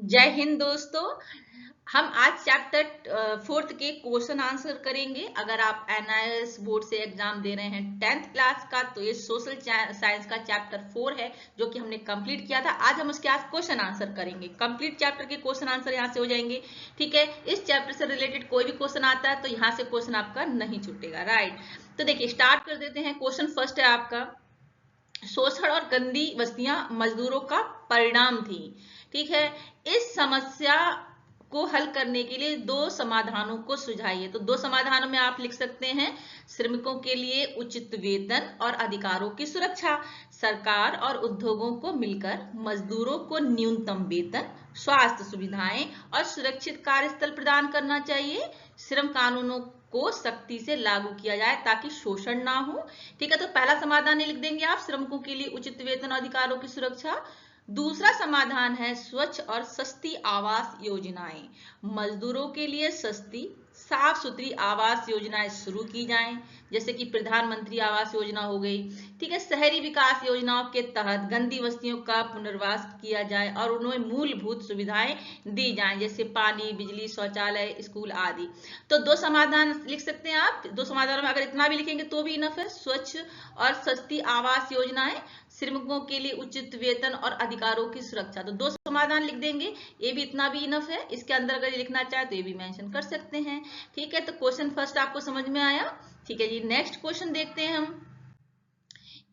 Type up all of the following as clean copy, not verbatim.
जय हिंद दोस्तों। हम आज चैप्टर 4th के क्वेश्चन आंसर करेंगे। अगर आप एनआईएस बोर्ड से एग्जाम दे रहे हैं 10th क्लास का, तो ये सोशल साइंस का चैप्टर 4 है जो कि हमने कंप्लीट किया था। आज हम उसके आज क्वेश्चन आंसर करेंगे। कंप्लीट चैप्टर के क्वेश्चन आंसर यहाँ से हो जाएंगे। ठीक है, इस चैप्टर से रिलेटेड कोई भी क्वेश्चन आता है तो यहाँ से क्वेश्चन आपका नहीं छूटेगा। राइट, तो देखिए स्टार्ट कर देते हैं। क्वेश्चन फर्स्ट है आपका, शोषण और गंदी बस्तियां मजदूरों का परिणाम थी। ठीक है, इस समस्या को हल करने के लिए दो समाधानों को सुझाइए। तो दो समाधानों में आप लिख सकते हैं, श्रमिकों के लिए उचित वेतन और अधिकारों की सुरक्षा। सरकार और उद्योगों को मिलकर मजदूरों को न्यूनतम वेतन, स्वास्थ्य सुविधाएं और सुरक्षित कार्यस्थल प्रदान करना चाहिए। श्रम कानूनों को सख्ती से लागू किया जाए ताकि शोषण ना हो। ठीक है, तो पहला समाधान लिख देंगे आप, श्रमिकों के लिए उचित वेतन अधिकारों की सुरक्षा। दूसरा समाधान है स्वच्छ और सस्ती आवास योजनाएं। मजदूरों के लिए सस्ती साफ सुथरी आवास योजनाएं शुरू की जाएं, जैसे कि प्रधानमंत्री आवास योजना हो गई। ठीक है, शहरी विकास योजनाओं के तहत गंदी बस्तियों का पुनर्वास किया जाए और उन्हें मूलभूत सुविधाएं दी जाएं, जैसे पानी, बिजली, शौचालय, स्कूल आदि। तो दो समाधान लिख सकते हैं आप। दो समाधानों में अगर इतना भी लिखेंगे तो भी इनफ है। स्वच्छ और सस्ती आवास योजनाएं, श्रमिकों के लिए उचित वेतन और अधिकारों की सुरक्षा। तो दो समाधान लिख देंगे, ये भी इतना भी इनफ है। इसके अंदर अगर लिखना चाहे तो ये भी मेंशन कर सकते हैं। ठीक है, तो क्वेश्चन फर्स्ट आपको समझ में आया। ठीक है जी, नेक्स्ट क्वेश्चन देखते हैं हम।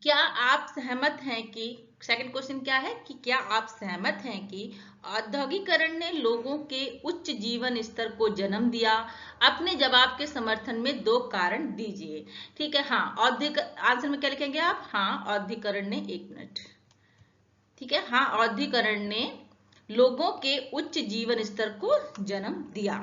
क्या आप सहमत हैं कि, सेकंड क्वेश्चन क्या है कि क्या आप सहमत हैं कि औद्योगिकरण ने लोगों के उच्च जीवन स्तर को जन्म दिया? अपने जवाब के समर्थन में दो कारण दीजिए। ठीक है, हाँ औद्योगिक, आंसर में क्या लिखेंगे आप? हाँ औद्योगिकरण ने, एक मिनट। ठीक है, हाँ औद्योगिकरण ने लोगों के उच्च जीवन स्तर को जन्म दिया।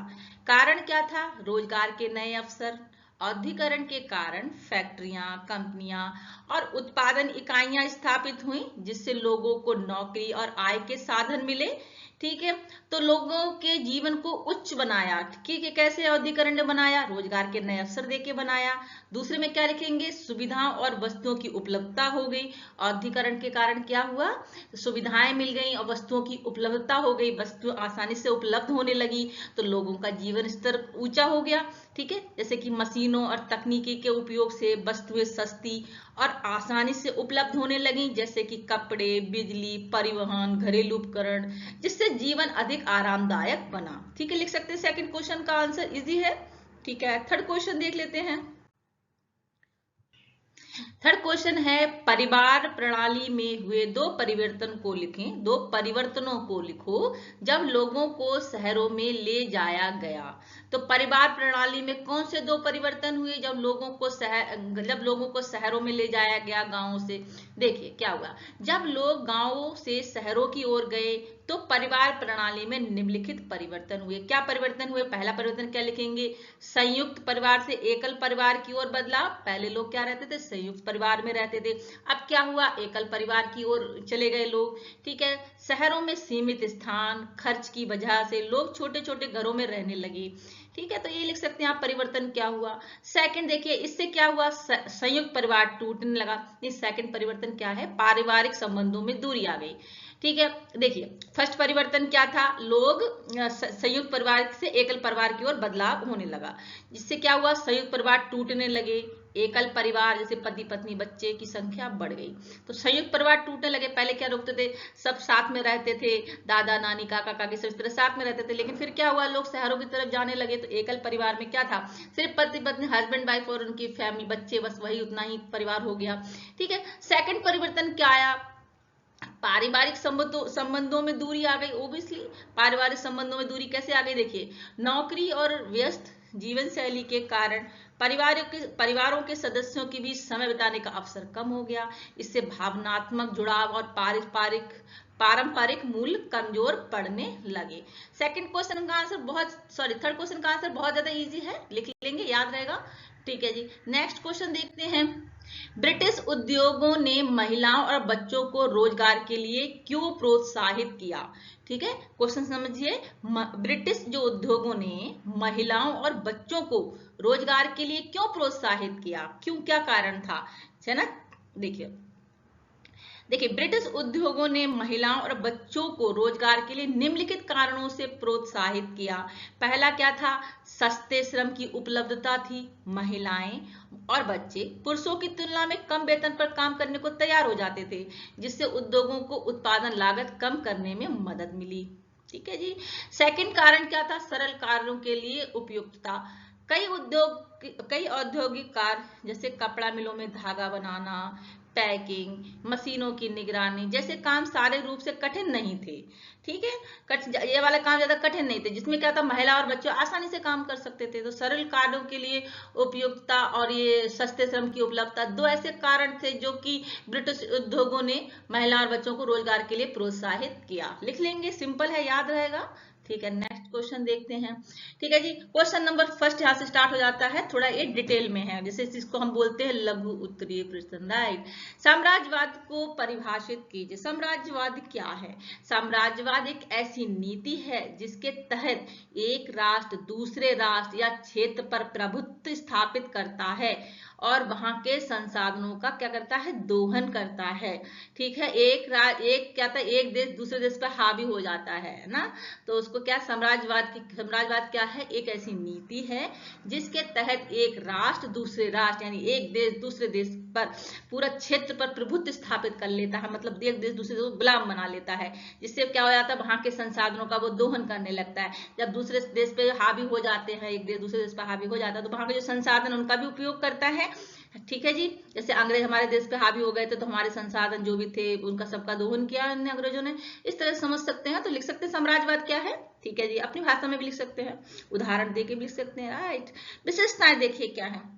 कारण क्या था? रोजगार के नए अवसर। औद्योगिकरण के कारण फैक्ट्रियां, कंपनियां और उत्पादन इकाइयां स्थापित हुई, जिससे लोगों को नौकरी और आय के साधन मिले। ठीक है, तो लोगों के जीवन को उच्च बनाया। ठीक है, कैसे औद्योगिकरण ने बनाया? रोजगार के नए अवसर देके बनाया। दूसरे में क्या लिखेंगे? सुविधाओं और वस्तुओं की उपलब्धता हो गई। औद्योगिकरण के कारण क्या हुआ? सुविधाएं मिल गई और वस्तुओं की उपलब्धता हो गई, वस्तु आसानी से उपलब्ध होने लगी, तो लोगों का जीवन स्तर ऊंचा हो गया। ठीक है, जैसे कि मशीनों और तकनीकी के उपयोग से वस्तुएं सस्ती और आसानी से उपलब्ध होने लगी, जैसे कि कपड़े, बिजली, परिवहन, घरेलू उपकरण, जिससे जीवन अधिक आरामदायक बना। ठीक है, लिख सकते हैं। सेकंड क्वेश्चन का आंसर इजी है। ठीक है, थर्ड क्वेश्चन देख लेते हैं। थर्ड क्वेश्चन है, परिवार प्रणाली में हुए दो परिवर्तन को लिखें। दो परिवर्तनों को लिखो जब लोगों को शहरों में ले जाया गया। तो परिवार प्रणाली में कौन से दो परिवर्तन हुए जब लोगों को शहरों में ले जाया गया गांवों से? देखिए क्या हुआ, जब लोग गांवों से शहरों की ओर गए तो परिवार प्रणाली में निम्नलिखित परिवर्तन हुए। क्या परिवर्तन हुए? पहला परिवर्तन क्या लिखेंगे? संयुक्त परिवार से एकल परिवार की ओर बदलाव। पहले लोग क्या रहते थे? संयुक्त परिवार में रहते थे। अब क्या हुआ? एकल परिवार की ओर चले गए लोग। ठीक है, शहरों में सीमित स्थान, खर्च की वजह से लोग छोटे छोटे घरों में रहने लगे। ठीक है, तो ये लिख सकते हैं आप, परिवर्तन क्या हुआ। सेकंड देखिए, इससे क्या हुआ? संयुक्त परिवार टूटने लगा। इस सेकंड परिवर्तन क्या है? पारिवारिक संबंधों में दूरी आ गई। ठीक है, देखिए फर्स्ट परिवर्तन क्या था? लोग संयुक्त परिवार से एकल परिवार की ओर बदलाव होने लगा, जिससे क्या हुआ? संयुक्त परिवार टूटने लगे। एकल परिवार जैसे पति पत्नी बच्चे की संख्या बढ़ गई, तो संयुक्त परिवार टूटने लगे। पहले क्या रोकते थे? सब साथ में रहते थे, दादा नानी काका काकी सब इस तरह साथ में रहते थे। लेकिन फिर क्या हुआ? लोग शहरों की तरफ जाने लगे, तो एकल परिवार में क्या था? सिर्फ पति पत्नी, हस्बैंड वाइफ और उनकी फैमिली, बच्चे, बस वही उतना ही परिवार हो गया। ठीक है, सेकंड परिवर्तन क्या आया? पारिवारिक संबंधों में दूरी आ गई। ओबियसली पारिवारिक संबंधों में दूरी कैसे आ गई? देखिए, नौकरी और व्यस्त जीवन शैली के कारण परिवारों के सदस्यों के बीच समय बिताने का अवसर कम हो गया। इससे भावनात्मक जुड़ाव और पारंपरिक मूल्य कमजोर पड़ने लगे। सेकंड क्वेश्चन का आंसर थर्ड क्वेश्चन का आंसर बहुत ज्यादा इजी है, लिख लेंगे, याद रहेगा। ठीक है जी, नेक्स्ट क्वेश्चन देखते हैं। ब्रिटिश उद्योगों ने महिलाओं और बच्चों को रोजगार के लिए क्यों प्रोत्साहित किया? ठीक है, क्वेश्चन समझिए। ब्रिटिश जो उद्योगों ने महिलाओं और बच्चों को रोजगार के लिए क्यों प्रोत्साहित किया? क्यों, क्या कारण था? है ना, देखिए देखिए, ब्रिटिश उद्योगों ने महिलाओं और बच्चों को रोजगार के लिए निम्नलिखित कारणों से प्रोत्साहित किया। पहला क्या था? सस्ते श्रम की उपलब्धता थी। महिलाएं और बच्चे पुरुषों की तुलना में कम वेतन पर काम करने को तैयार हो जाते थे, जिससे उद्योगों को उत्पादन लागत कम करने में मदद मिली। ठीक है जी। सेकंड कारण क्या था? सरल कार्यों के लिए उपयुक्तता। कई औद्योगिक कार्य जैसे कपड़ा मिलों में धागा बनाना, पैकिंग, मशीनों की निगरानी जैसे काम सारे रूप से कठिन नहीं थे। ठीक है, ये वाला काम ज्यादा कठिन नहीं थे, जिसमें क्या था, महिला और बच्चे आसानी से काम कर सकते थे। तो सरल कार्यों के लिए उपयुक्तता और ये सस्ते श्रम की उपलब्धता, दो ऐसे कारण थे जो कि ब्रिटिश उद्योगों ने महिला और बच्चों को रोजगार के लिए प्रोत्साहित किया। लिख लेंगे, सिंपल है, याद रहेगा। ठीक है, नेक्स्ट क्वेश्चन देखते हैं। ठीक है जी, क्वेश्चन नंबर फर्स्ट यहाँ से स्टार्ट हो जाता है, थोड़ा ये डिटेल में है, जैसे इसको हम बोलते हैं लघु उत्तरीय प्रश्न, राइट। साम्राज्यवाद को परिभाषित कीजिए। साम्राज्यवाद क्या है? साम्राज्यवाद एक ऐसी नीति है जिसके तहत एक राष्ट्र दूसरे राष्ट्र या क्षेत्र पर प्रभुत्व स्थापित करता है और वहां के संसाधनों का क्या करता है? दोहन करता है। ठीक है, एक क्या था, एक देश दूसरे देश पर हावी हो जाता है ना, तो उसको क्या, साम्राज्यवाद क्या है? एक ऐसी नीति है जिसके तहत एक राष्ट्र दूसरे राष्ट्र यानी एक देश दूसरे देश पर पूरा क्षेत्र पर प्रभुत्व स्थापित कर लेता है, मतलब एक देश दूसरे देश को गुलाम बना लेता है, जिससे क्या हो जाता है? वहां के संसाधनों का वो दोहन करने लगता है। जब दूसरे देश पे हावी हो जाते हैं, एक देश दूसरे देश पर हावी हो जाता है, तो वहां के जो संसाधन उनका भी उपयोग करता है। ठीक है जी, जैसे अंग्रेज हमारे देश पे हावी हो गए थे, तो हमारे संसाधन जो भी थे उनका सबका दोहन किया अंग्रेजों ने, इस तरह समझ सकते हैं। तो लिख सकते हैं साम्राज्यवाद क्या है। ठीक है जी, अपनी भाषा में भी लिख सकते हैं, उदाहरण देके भी लिख सकते हैं, राइट। विशेषताएं देखिए क्या है।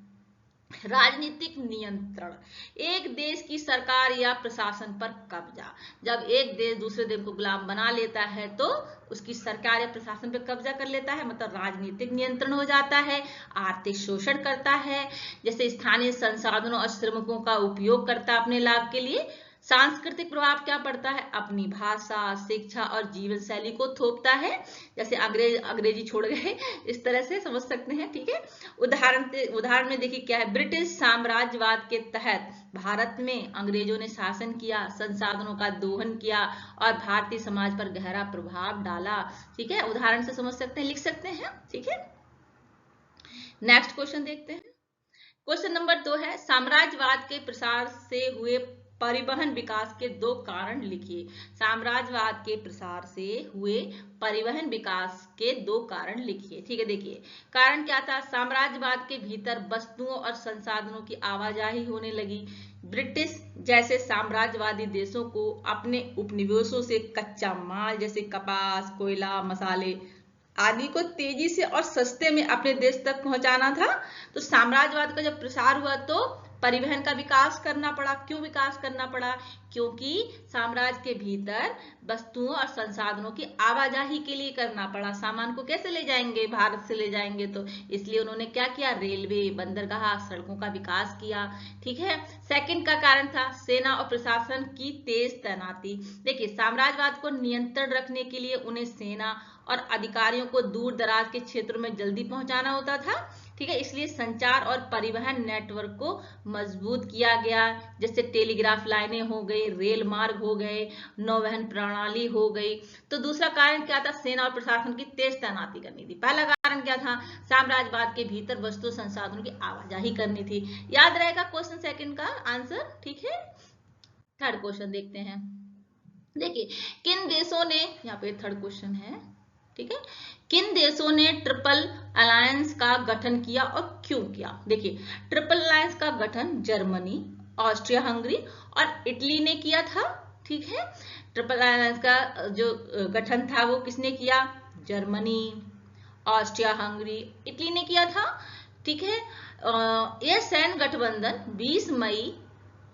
राजनीतिक नियंत्रण, एक देश की सरकार या प्रशासन पर कब्जा। जब एक देश दूसरे देश को गुलाम बना लेता है तो उसकी सरकार या प्रशासन पर कब्जा कर लेता है, मतलब राजनीतिक नियंत्रण हो जाता है। आर्थिक शोषण करता है, जैसे स्थानीय संसाधनों और श्रमिकों का उपयोग करता है अपने लाभ के लिए। सांस्कृतिक प्रभाव क्या पड़ता है? अपनी भाषा, शिक्षा और जीवन शैली को थोपता है, जैसे अंग्रेजी छोड़ गए, इस तरह से समझ सकते हैं। ठीक है, उदाहरण में देखिए क्या है। ब्रिटिश साम्राज्यवाद के तहत भारत में अंग्रेजों ने शासन किया, संसाधनों का दोहन किया और भारतीय समाज पर गहरा प्रभाव डाला। ठीक है, उदाहरण से समझ सकते हैं, लिख सकते हैं। ठीक है, नेक्स्ट क्वेश्चन देखते हैं। क्वेश्चन नंबर 2 है, साम्राज्यवाद के प्रसार से हुए परिवहन विकास के 2 कारण लिखिए। साम्राज्यवाद के प्रसार से हुए परिवहन विकास के 2 कारण लिखिए। ठीक है, देखिए कारण क्या था? साम्राज्यवाद के भीतर वस्तुओं और संसाधनों की आवाजाही होने लगी। ब्रिटिश जैसे साम्राज्यवादी देशों को अपने उपनिवेशों से कच्चा माल जैसे कपास, कोयला, मसाले आदि को तेजी से और सस्ते में अपने देश तक पहुंचाना था। तो साम्राज्यवाद का जब प्रसार हुआ तो परिवहन का विकास करना पड़ा। क्यों विकास करना पड़ा? क्योंकि साम्राज्य के भीतर वस्तुओं और संसाधनों की आवाजाही के लिए करना पड़ा। सामान को कैसे ले जाएंगे? भारत से ले जाएंगे, तो इसलिए उन्होंने क्या किया? रेलवे, बंदरगाह, सड़कों का विकास किया। ठीक है, सेकंड का कारण था सेना और प्रशासन की तेज तैनाती। देखिए, साम्राज्यवाद को नियंत्रण रखने के लिए उन्हें सेना और अधिकारियों को दूर दराज के क्षेत्रों में जल्दी पहुंचाना होता था। ठीक है, इसलिए संचार और परिवहन नेटवर्क को मजबूत किया गया, जैसे टेलीग्राफ लाइनें हो गई, रेल मार्ग हो गए, नौवहन प्रणाली हो गई। तो दूसरा कारण क्या था? सेना और प्रशासन की तेज तैनाती करनी थी। पहला कारण क्या था? साम्राज्यवाद के भीतर वस्तु संसाधनों की आवाजाही करनी थी। याद रहेगा क्वेश्चन सेकंड का आंसर। ठीक है, थर्ड क्वेश्चन देखते हैं। देखिए, किन देशों ने, यहाँ पे थर्ड क्वेश्चन है, ठीक है, किन देशों ने ट्रिपल अलायंस का गठन किया और क्यों किया? देखिए, ट्रिपल अलायंस का गठन जर्मनी, ऑस्ट्रिया हंगरी और इटली ने किया था। ठीक है, ट्रिपल अलायंस का जो गठन था वो किसने किया? जर्मनी, ऑस्ट्रिया हंगरी, इटली ने किया था। ठीक है, यह सैन्य गठबंधन 20 मई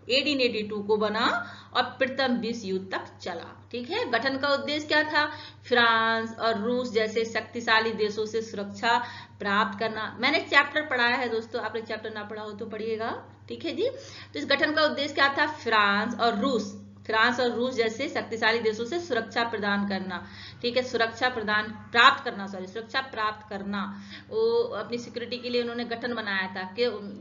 1882 को बना और प्रथम विश्व युद्ध तक चला। ठीक है, गठन का उद्देश्य क्या था? फ्रांस और रूस जैसे शक्तिशाली देशों से सुरक्षा प्राप्त करना। मैंने चैप्टर पढ़ाया है दोस्तों, आपने चैप्टर ना पढ़ा हो तो पढ़िएगा। ठीक है जी, तो इस गठन का उद्देश्य क्या था? फ्रांस और रूस फ्रांस और रूस जैसे शक्तिशाली देशों से सुरक्षा प्रदान करना, ठीक है, सुरक्षा प्राप्त करना। वो अपनी सिक्योरिटी के लिए उन्होंने गठन बनाया था,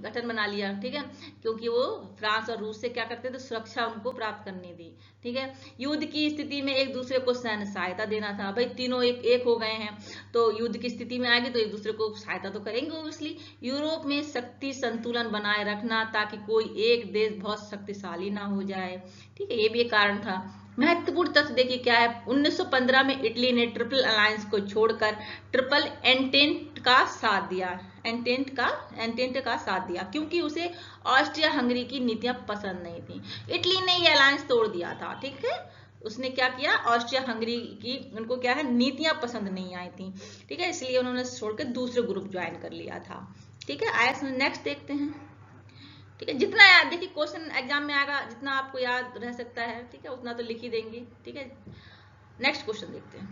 गठन बना लिया, ठीक है, क्योंकि वो फ्रांस और रूस से क्या करते थे, सुरक्षा उनको प्राप्त करनी थी, ठीक है। युद्ध की स्थिति में एक दूसरे को सैन्य सहायता देना था। भाई तीनों एक हो गए हैं तो युद्ध की स्थिति में आएंगे तो एक दूसरे को सहायता तो करेंगे ऑब्वियसली। यूरोप में शक्ति संतुलन बनाए रखना ताकि कोई एक देश बहुत शक्तिशाली ना हो जाए, ठीक है, ये भी एक कारण था। महत्वपूर्ण तथ्य देखिए क्या है, 1915 में इटली ने ट्रिपल अलायंस को छोड़कर ट्रिपल एंटेंट का साथ दिया, एंटेंट का साथ दिया, क्योंकि उसे ऑस्ट्रिया हंगरी की नीतियां पसंद नहीं थी। इटली ने ये अलायंस तोड़ दिया था, ठीक है, उसने क्या किया, ऑस्ट्रिया हंगरी की उनको क्या है, नीतियां पसंद नहीं आई थी, ठीक है, इसलिए उन्होंने छोड़कर दूसरे ग्रुप ज्वाइन कर लिया था, ठीक है। आइए नेक्स्ट देखते हैं, ठीक है, जितना याद देखिए क्वेश्चन एग्जाम में आएगा, जितना आपको याद रह सकता है, ठीक है, उतना तो लिख ही देंगे, ठीक है। नेक्स्ट क्वेश्चन देखते हैं।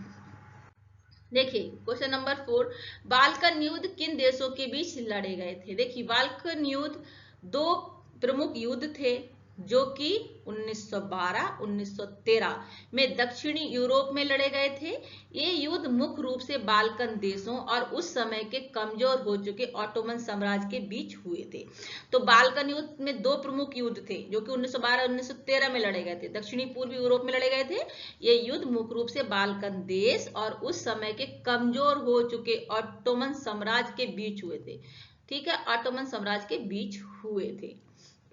देखिए क्वेश्चन नंबर 4, बाल्कन युद्ध किन देशों के बीच लड़े गए थे। देखिए बाल्कन युद्ध दो प्रमुख युद्ध थे जो कि 1912-1913 में दक्षिणी यूरोप में लड़े गए थे। ये युद्ध मुख्य रूप से बाल्कन देशों और उस समय के कमजोर हो चुके ऑटोमन साम्राज्य के बीच हुए थे। तो बाल्कन युद्ध में दो प्रमुख युद्ध थे जो कि 1912-1913 में लड़े गए थे, दक्षिणी पूर्वी यूरोप में लड़े गए थे। ये युद्ध मुख्य रूप से बाल्कन देश और उस समय के कमजोर हो चुके ऑटोमन साम्राज्य के बीच हुए थे, ठीक है, ऑटोमन साम्राज्य के बीच हुए थे,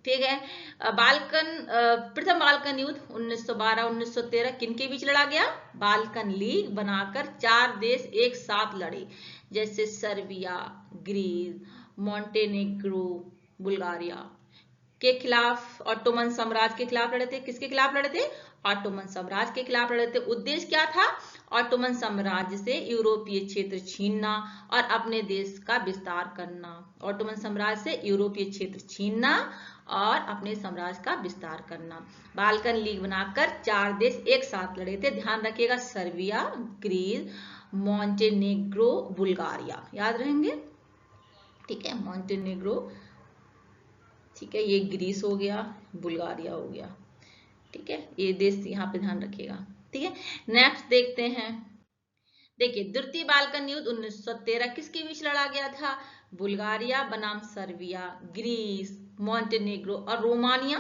ठीक है। प्रथम बाल्कन युद्ध 1912-1913 किनके बीच लड़ा गया, बाल्कन लीग बनाकर 4 देश एक साथ लड़े, जैसे सर्बिया, ग्रीस, मॉन्टेनेग्रो, बुल्गारिया के खिलाफ, ऑटोमन साम्राज्य के खिलाफ लड़े थे। किसके खिलाफ लड़े थे, ऑटोमन साम्राज्य के खिलाफ लड़े थे। उद्देश्य क्या था, ऑटोमन साम्राज्य से यूरोपीय क्षेत्र छीनना और अपने देश का विस्तार करना। ऑटोमन साम्राज्य से यूरोपीय क्षेत्र छीनना और अपने साम्राज्य का विस्तार करना। बाल्कन लीग बनाकर 4 देश एक साथ लड़े थे, ध्यान रखिएगा, सर्बिया, ग्रीस, मॉन्टेनेग्रो, बुल्गारिया, याद रहेंगे, ठीक है, मॉन्टेनेग्रो, ठीक है, ये ग्रीस हो गया, बुल्गारिया हो गया, ठीक है, ये देश यहाँ पे ध्यान रखिएगा, ठीक है। नेक्स्ट देखते हैं, देखिए द्वितीय बाल्कन युद्ध 1913 किसके बीच लड़ा गया था, बुल्गारिया बनाम सर्बिया, ग्रीस, मॉन्टेनेग्रो और रोमानिया,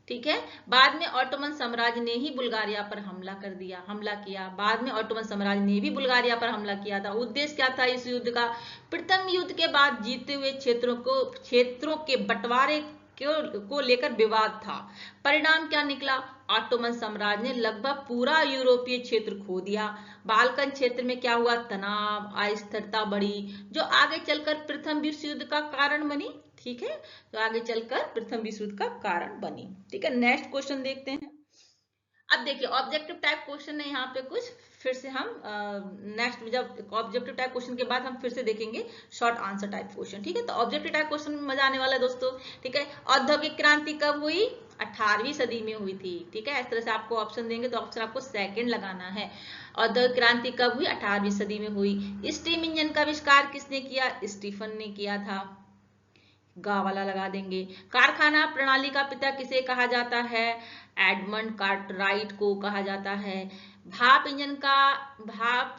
ठीक है। बाद में ऑटोमन साम्राज्य ने ही बुल्गारिया पर हमला किया, बाद में ऑटोमन साम्राज्य ने भी बुल्गारिया पर हमला किया था। उद्देश्य क्या था इस युद्ध का, प्रथम युद्ध के बाद जीते हुए क्षेत्रों के बंटवारे को लेकर विवाद था। परिणाम क्या निकला, ऑटोमन साम्राज्य ने लगभग पूरा यूरोपीय क्षेत्र खो दिया। बाल्कन क्षेत्र में क्या हुआ, तनाव, अस्थिरता बढ़ी, जो आगे चलकर प्रथम विश्व युद्ध का कारण बनी, ठीक है, तो आगे चलकर प्रथम विश्व युद्ध का कारण बनी, ठीक है। नेक्स्ट क्वेश्चन देखते हैं। अब देखिए ऑब्जेक्टिव टाइप क्वेश्चन है यहाँ पे कुछ, फिर से हम नेक्स्ट जब ऑब्जेक्टिव टाइप क्वेश्चन के बाद हम फिर से देखेंगे शॉर्ट आंसर टाइप क्वेश्चन, ठीक है। तो ऑब्जेक्टिव टाइप क्वेश्चन में मजा आने वाला है दोस्तों, ठीक है। औद्योगिक क्रांति कब हुई, 18वीं सदी में हुई थी, ठीक है। इस तरह से आपको ऑप्शन देंगे तो ऑप्शन आपको सेकंड लगाना है। औद्योगिक क्रांति कब हुई, 18वीं सदी में हुई। स्टीम इंजन का आविष्कार किसने किया, स्टीफन ने किया था, गा वाला लगा देंगे। कारखाना प्रणाली का पिता किसे कहा जाता है, एडमंड कार्टराइट को कहा जाता है। भाप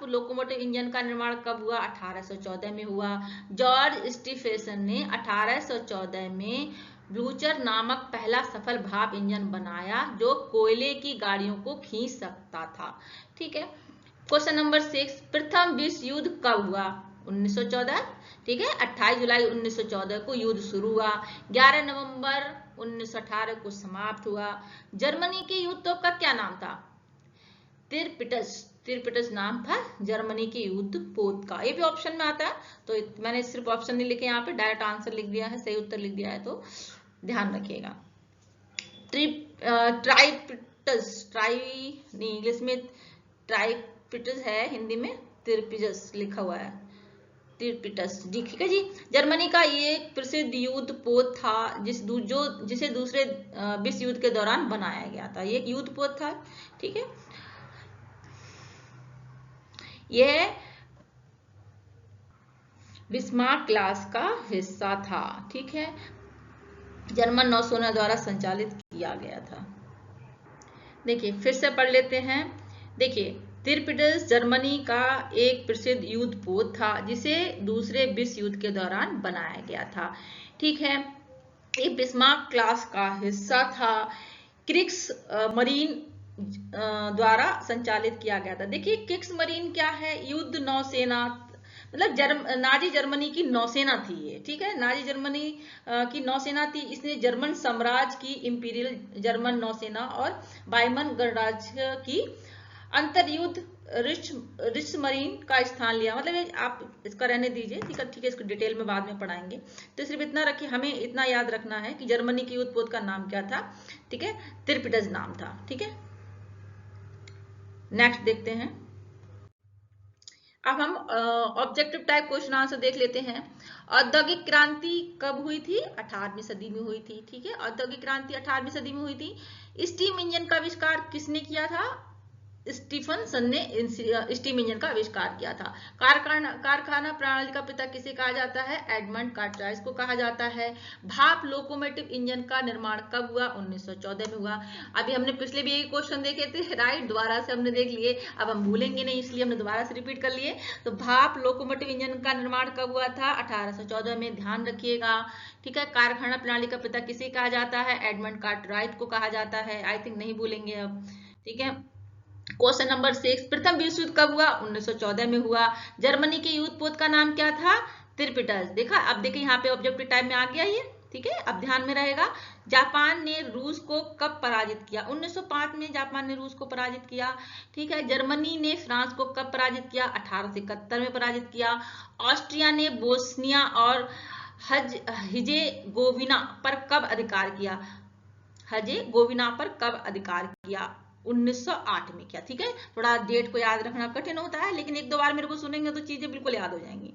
लोकोमोटिव इंजन का निर्माण कब हुआ, 1814 में हुआ। जॉर्ज स्टीफेसन ने 1814 में ब्लूचर नामक पहला सफल भाप इंजन बनाया जो कोयले की गाड़ियों को खींच सकता था, ठीक है। क्वेश्चन नंबर 6, प्रथम विश्व युद्ध कब हुआ, 1914, ठीक है। 28 जुलाई 1914 को युद्ध शुरू हुआ, 11 नवंबर 1918 को समाप्त हुआ। जर्मनी के युद्ध तो का क्या नाम था, तिरपिटस नाम था जर्मनी के युद्ध पोत का। ये भी ऑप्शन में आता है, तो मैंने सिर्फ ऑप्शन नहीं लिखे यहाँ पे, डायरेक्ट आंसर लिख दिया है, सही उत्तर लिख दिया है, तो ध्यान रखिएगा। इंग्लिश में ट्राइपिटस है, हिंदी में तिरपिटस लिखा हुआ है, तिरपिटस, ठीक है जी। जर्मनी का ये प्रसिद्ध युद्ध पोत था जिसे दूसरे विश्व युद्ध के दौरान बनाया गया था, ये युद्ध पोत था, ठीक है। यह बिस्मार्क क्लास का हिस्सा था, ठीक है, जर्मन नौसेना द्वारा संचालित किया गया था। देखिए फिर से पढ़ लेते हैं। देखिए तिरपिडस जर्मनी का एक प्रसिद्ध युद्ध पोत था जिसे दूसरे विश्व युद्ध के दौरान बनाया गया था। ठीक है, ये बिस्मार्क क्लास का हिस्सा था। क्रिग्स मरीन द्वारा संचालित किया गया था। देखिए क्रिग्स मरीन क्या है, युद्ध नौसेना, मतलब नाजी जर्मनी की नौसेना थी ये। ठीक है, नाजी जर्मनी की नौसेना थी। इसने जर्मन साम्राज्य की इंपीरियल जर्मन नौसेना और वायुमन गणराज्य की अंतर्युद्ध रिच मरीन का स्थान लिया। मतलब आप इसका रहने दीजिए, ठीक है, इसको डिटेल में बाद में पढ़ाएंगे। तो सिर्फ इतना रखिए, हमें इतना याद रखना है कि जर्मनी की युद्ध पोत का नाम क्या था। ठीक है, तिरपिडस नाम था। ठीक है, नेक्स्ट देखते हैं। अब हम ऑब्जेक्टिव टाइप क्वेश्चन आंसर देख लेते हैं। औद्योगिक क्रांति कब हुई थी? 18वीं सदी में हुई थी। ठीक है, औद्योगिक क्रांति 18वीं सदी में हुई थी। स्टीम इंजन का आविष्कार किसने किया था? स्टीफनसन ने स्टीम इंजन का आविष्कार किया था। कारखाना प्रणाली का पिता किसे कहा जाता है? एडमंड कार्टराइट को कहा जाता है। भाप लोकोमोटिव इंजन का निर्माण कब हुआ? 1914 में हुआ। अभी हमने पिछले भी यही क्वेश्चन देखे थे, राइट, दोबारा से हमने देख लिए। अब हम भूलेंगे नहीं, इसलिए हमने दोबारा से रिपीट कर लिए। तो भाप लोकोमोटिव इंजन का निर्माण कब हुआ था? 1814 में, ध्यान रखिएगा। ठीक है, कारखाना प्रणाली का पिता किसे कहा जाता है? एडमंड कार्टराइट को कहा जाता है। आई थिंक नहीं भूलेंगे अब। ठीक है, क्वेश्चन नंबर 6, प्रथम विश्व युद्ध कब हुआ? 1914 में हुआ। जर्मनी के युद्ध पोत का नाम क्या था? तिरपिडस। देखा, अब देखिए यहाँ पे ऑब्जेक्टिव टाइप में आ गया ये। ठीक है, अब ध्यान में रहेगा। जापान ने रूस को कब पराजित किया? 1905 में जापान ने रूस को पराजित किया। ठीक है, जर्मनी ने फ्रांस को कब पराजित किया? 1871 में पराजित किया। ऑस्ट्रिया ने बोस्निया और हर्जेगोविना पर कब अधिकार किया? हर्जेगोविना पर कब अधिकार किया? 1908 में किया। ठीक है, थोड़ा डेट को याद रखना कठिन होता है, लेकिन एक दो बार मेरे को सुनेंगे तो चीजें बिल्कुल याद हो जाएंगी।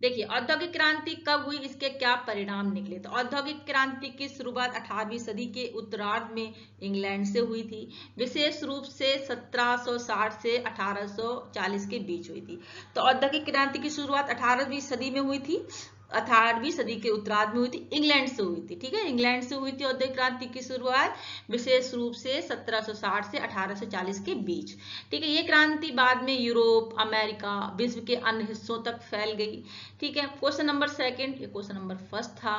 देखिए औद्योगिक क्रांति कब हुई, इसके क्या परिणाम निकले? तो औद्योगिक क्रांति की शुरुआत 18वीं सदी के उत्तरार्ध में इंग्लैंड से हुई थी। विशेष रूप से 1760 से 1840 के बीच हुई थी। तो औद्योगिक क्रांति की शुरुआत 18वीं सदी में हुई थी, 18वीं सदी के उत्तरार्ध में हुई थी, इंग्लैंड से हुई थी। ठीक है, इंग्लैंड से हुई थी औद्योगिक क्रांति की शुरुआत, विशेष रूप से 1760 से 1840 के बीच। ठीक है, ये क्रांति बाद में यूरोप, अमेरिका, विश्व के अन्य हिस्सों तक फैल गई। ठीक है, क्वेश्चन नंबर 2, ये क्वेश्चन नंबर 1 था।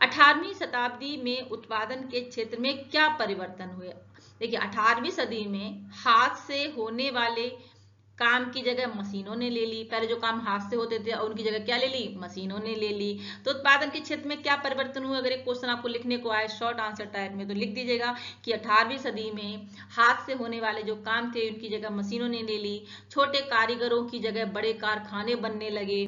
18वीं शताब्दी में उत्पादन के क्षेत्र में क्या परिवर्तन हुए? देखिए 18वीं सदी में हाथ से होने वाले काम की जगह मशीनों ने ले ली। पहले जो काम हाथ से होते थे उनकी जगह क्या ले ली? मशीनों ने ले ली। तो उत्पादन के क्षेत्र में क्या परिवर्तन हुआ? अगर एक क्वेश्चन आपको लिखने को आए शॉर्ट आंसर टाइप में, तो लिख दीजिएगा कि 18वीं सदी में हाथ से होने वाले जो काम थे उनकी जगह मशीनों ने ले ली। छोटे कारीगरों की जगह बड़े कारखाने बनने लगे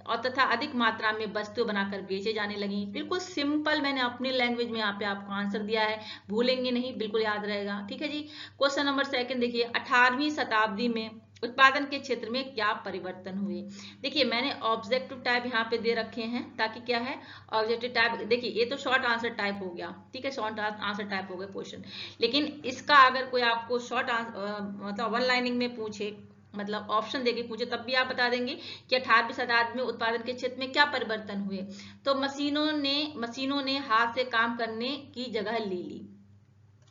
और तथा अधिक मात्रा में वस्तुएं बनाकर बेचे जाने लगी। बिल्कुल सिंपल, मैंने अपनी लैंग्वेज में यहाँ पे आपको आंसर दिया है, भूलेंगे नहीं, बिल्कुल याद रहेगा। ठीक है जी, क्वेश्चन नंबर 2 देखिए, 18वीं शताब्दी में उत्पादन के क्षेत्र में क्या परिवर्तन हुए? देखिए मैंने ऑब्जेक्टिव टाइप यहाँ पे दे रखे हैं ताकि क्या है, ऑब्जेक्टिव टाइप, देखिए ये तो शॉर्ट आंसर टाइप हो गया। ठीक है, शॉर्ट आंसर टाइप हो गया क्वेश्चन, लेकिन इसका अगर कोई आपको शॉर्ट मतलब वन लाइनिंग में पूछे, मतलब ऑप्शन देके पूछे, तब भी आप बता देंगे कि 18वीं शताब्दी में उत्पादन के क्षेत्र में क्या परिवर्तन हुए। तो मशीनों ने हाथ से काम करने की जगह ले ली।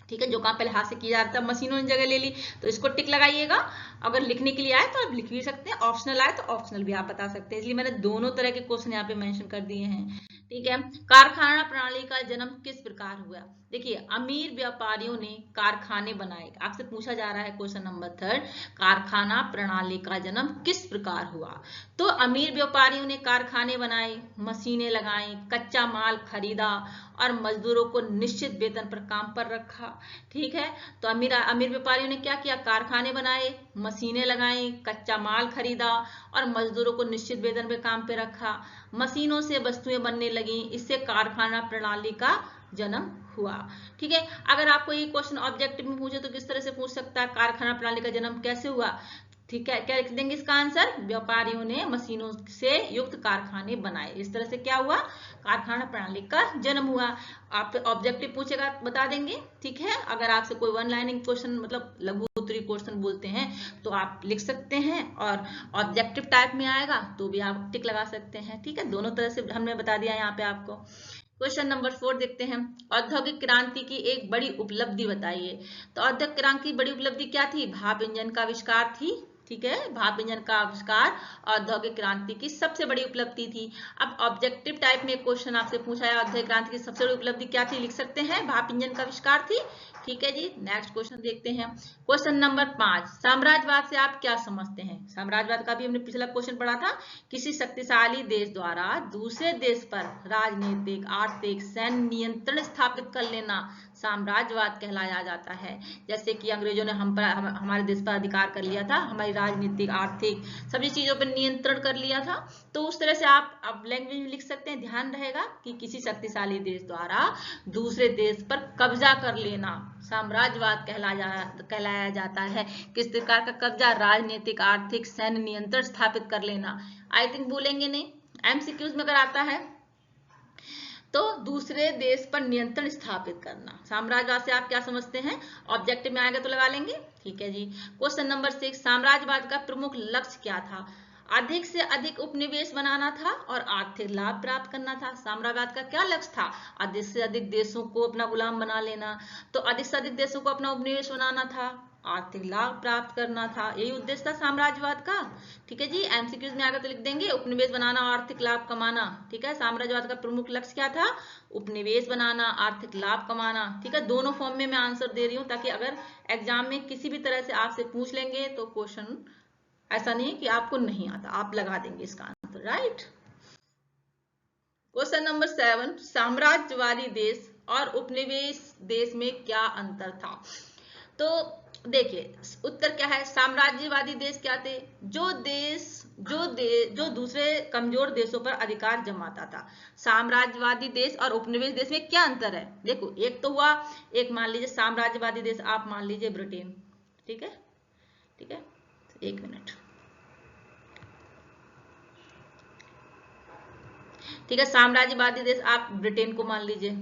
ठीक है, जो काम पहले हाथ से किया जाता था मशीनों ने जगह ले ली। तो इसको टिक लगाइएगा। अगर लिखने के लिए आए तो आप लिख भी सकते हैं, ऑप्शनल आए तो ऑप्शनल भी आप बता सकते हैं, इसलिए मैंने दोनों तरह के क्वेश्चन यहाँ पे मेंशन कर दिए हैं। ठीक है, कारखाना प्रणाली का जन्म किस प्रकार हुआ? देखिए अमीर व्यापारियों ने कारखाने बनाए। आपसे पूछा जा रहा है क्वेश्चन नंबर 3, कारखाना प्रणाली का जन्म किस प्रकार हुआ? तो अमीर व्यापारियों ने कारखाने बनाए, मशीनें लगाई, कच्चा माल खरीदा और मजदूरों को निश्चित वेतन पर काम पर रखा। ठीक है, तो अमीर व्यापारियों ने क्या किया? कारखाने बनाए, मशीनें लगाई, कच्चा माल खरीदा और मजदूरों को निश्चित वेतन पे काम पे रखा। मशीनों से वस्तुएं बनने लगी, इससे कारखाना प्रणाली का जन्म हुआ। ठीक है, अगर आपको ये क्वेश्चन ऑब्जेक्टिव में पूछे तो किस तरह से पूछ सकता है, कारखाना प्रणाली का जन्म कैसे हुआ? ठीक है, क्या लिख देंगे इसका आंसर? व्यापारियों ने मशीनों से युक्त कारखाने बनाए, इस तरह से क्या हुआ? कारखाना प्रणाली का जन्म हुआ। आप ऑब्जेक्टिव पूछेगा बता देंगे। ठीक है, अगर आपसे कोई वन लाइनिंग क्वेश्चन मतलब लघु उत्तरीय क्वेश्चन बोलते हैं तो आप लिख सकते हैं, और ऑब्जेक्टिव टाइप में आएगा तो भी आप टिक लगा सकते हैं। ठीक है, दोनों तरह से हमने बता दिया यहाँ पे आपको। क्वेश्चन नंबर 4 देखते हैं। औद्योगिक क्रांति की एक बड़ी उपलब्धि बताइए। तो औद्योगिक क्रांति की बड़ी उपलब्धि क्या थी? भाप इंजन का आविष्कार थी। ठीक है, भाप इंजन का आविष्कार औद्योगिक क्रांति की सबसे बड़ी उपलब्धि थी। अब ऑब्जेक्टिव टाइप में क्वेश्चन आपसे पूछा है, औद्योगिक क्रांति की सबसे बड़ी उपलब्धि क्या थी? लिख सकते हैं भाप इंजन का आविष्कार थी। ठीक है जी, नेक्स्ट क्वेश्चन देखते हैं। क्वेश्चन नंबर 5, साम्राज्यवाद से आप क्या समझते हैं? साम्राज्यवाद का भी हमने पिछला क्वेश्चन पढ़ा था। किसी शक्तिशाली देश द्वारा दूसरे देश पर राजनीतिक, आर्थिक, सैन्य नियंत्रण स्थापित कर लेना साम्राज्यवाद कहलाया जाता है। जैसे कि अंग्रेजों ने हमारे देश पर अधिकार कर लिया था, हमारी राजनीतिक, आर्थिक सभी चीजों पर नियंत्रण कर लिया था। तो उस तरह से आप अब लैंग्वेज में लिख सकते हैं, ध्यान रहेगा कि किसी शक्तिशाली देश द्वारा दूसरे देश पर कब्जा कर लेना साम्राज्यवाद कहलाया जाता है। किस प्रकार का कब्जा? राजनीतिक, आर्थिक, सैन्य नियंत्रण स्थापित कर लेना। आई थिंक भूलेंगे नहीं, एमसीक्यूज में अगर आता है तो दूसरे देश पर नियंत्रण स्थापित करना। साम्राज्यवाद से आप क्या समझते हैं? ऑब्जेक्टिव में आएगा तो लगा लेंगे। ठीक है जी। क्वेश्चन नंबर 6, साम्राज्यवाद का प्रमुख लक्ष्य क्या था? अधिक से अधिक उपनिवेश बनाना था और आर्थिक लाभ प्राप्त करना था। साम्राज्यवाद का क्या लक्ष्य था? अधिक से अधिक देशों को अपना गुलाम बना लेना। तो अधिक से अधिक देशों को अपना उपनिवेश बनाना था, आर्थिक लाभ प्राप्त करना था, यही उद्देश्य था साम्राज्यवाद का। ठीक है जी, एमसीक्यूज में आकर तो लिख देंगे उपनिवेश बनाना, आर्थिक लाभ कमाना। ठीक है, साम्राज्यवाद का प्रमुख लक्ष्य क्या था? उपनिवेश बनाना, आर्थिक लाभ कमाना। ठीक है, दोनों फॉर्म में मैं आंसर दे रही हूँ ताकि अगर एग्जाम में किसी भी तरह से आपसे पूछ लेंगे तो क्वेश्चन ऐसा नहीं कि आपको नहीं आता, आप लगा देंगे इसका आंसर। राइट। क्वेश्चन नंबर 7, साम्राज्यवादी देश और उपनिवेश देश में क्या अंतर था? तो देखिए उत्तर क्या है। साम्राज्यवादी देश क्या थे? जो दूसरे कमजोर देशों पर अधिकार जमाता था। साम्राज्यवादी देश और उपनिवेश देश में क्या अंतर है? देखो, एक तो हुआ, एक मान लीजिए साम्राज्यवादी देश, आप मान लीजिए ब्रिटेन। ठीक है, ठीक है, एक मिनट। ठीक है, साम्राज्यवादी देश आप ब्रिटेन को मान लीजिए।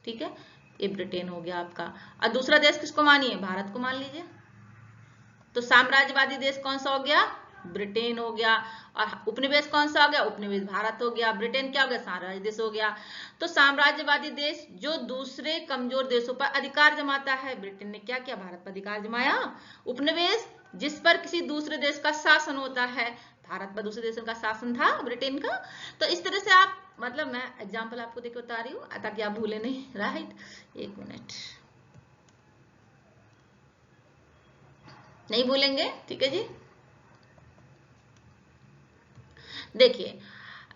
ठीक है, ये ब्रिटेन हो गया आपका। और दूसरा देश किसको मानिए? भारत को मान लीजिए। तो साम्राज्यवादी देश कौन सा हो गया? ब्रिटेन हो गया। और उपनिवेश कौन सा हो गया? उपनिवेश भारत हो गया। ब्रिटेन क्या हो गया? साम्राज्य देश हो गया। तो साम्राज्यवादी देश जो दूसरे कमजोर देशों पर अधिकार जमाता है, ब्रिटेन ने क्या किया? भारत पर अधिकार जमाया। उपनिवेश जिस पर किसी दूसरे देश का शासन होता है, भारत पर दूसरे देशों का शासन था ब्रिटेन का। तो इस तरह से आप, मतलब मैं एग्जाम्पल आपको देकर बता रही हूँ ताकि आप भूले नहीं। राइट, एक मिनट, नहीं भूलेंगे। ठीक है जी। देखिए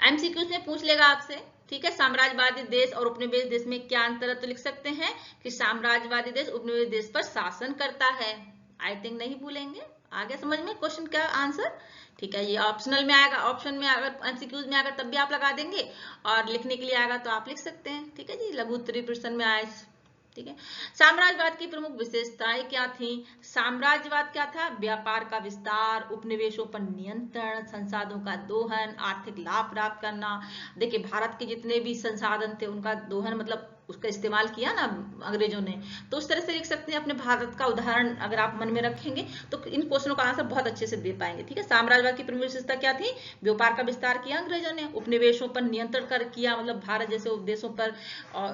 एमसीक्यूज में पूछ लेगा आपसे। ठीक है, साम्राज्यवादी देश और उपनिवेश देश में क्या अंतर है? तो लिख सकते हैं कि साम्राज्यवादी देश उपनिवेश देश पर शासन करता है। आई थिंक नहीं भूलेंगे। आगे समझ में क्वेश्चन क्या आंसर? ठीक है, ये ऑप्शनल में आएगा, ऑप्शन में अगर एमसीक्यूज में आएगा तब भी आप लगा देंगे, और लिखने के लिए आएगा तो आप लिख सकते हैं। ठीक है जी, लघु उत्तरीय प्रश्न में आए। ठीक है, साम्राज्यवाद की प्रमुख विशेषताएं क्या थी? साम्राज्यवाद क्या था? व्यापार का विस्तार, उपनिवेशों पर नियंत्रण, संसाधनों का दोहन, आर्थिक लाभ प्राप्त करना। देखिए भारत के जितने भी संसाधन थे उनका दोहन, मतलब उसका इस्तेमाल किया ना अंग्रेजों ने। तो उस तरह से लिख सकते हैं अपने भारत का उदाहरण अगर आप मन में रखेंगे तो इन क्वेश्चनों का आंसर बहुत अच्छे से दे पाएंगे। ठीक है, साम्राज्यवाद की प्रमुख विशेषता क्या थी? व्यापार का विस्तार किया अंग्रेजों ने, उपनिवेशों पर नियंत्रण कर किया, मतलब भारत जैसे देशों पर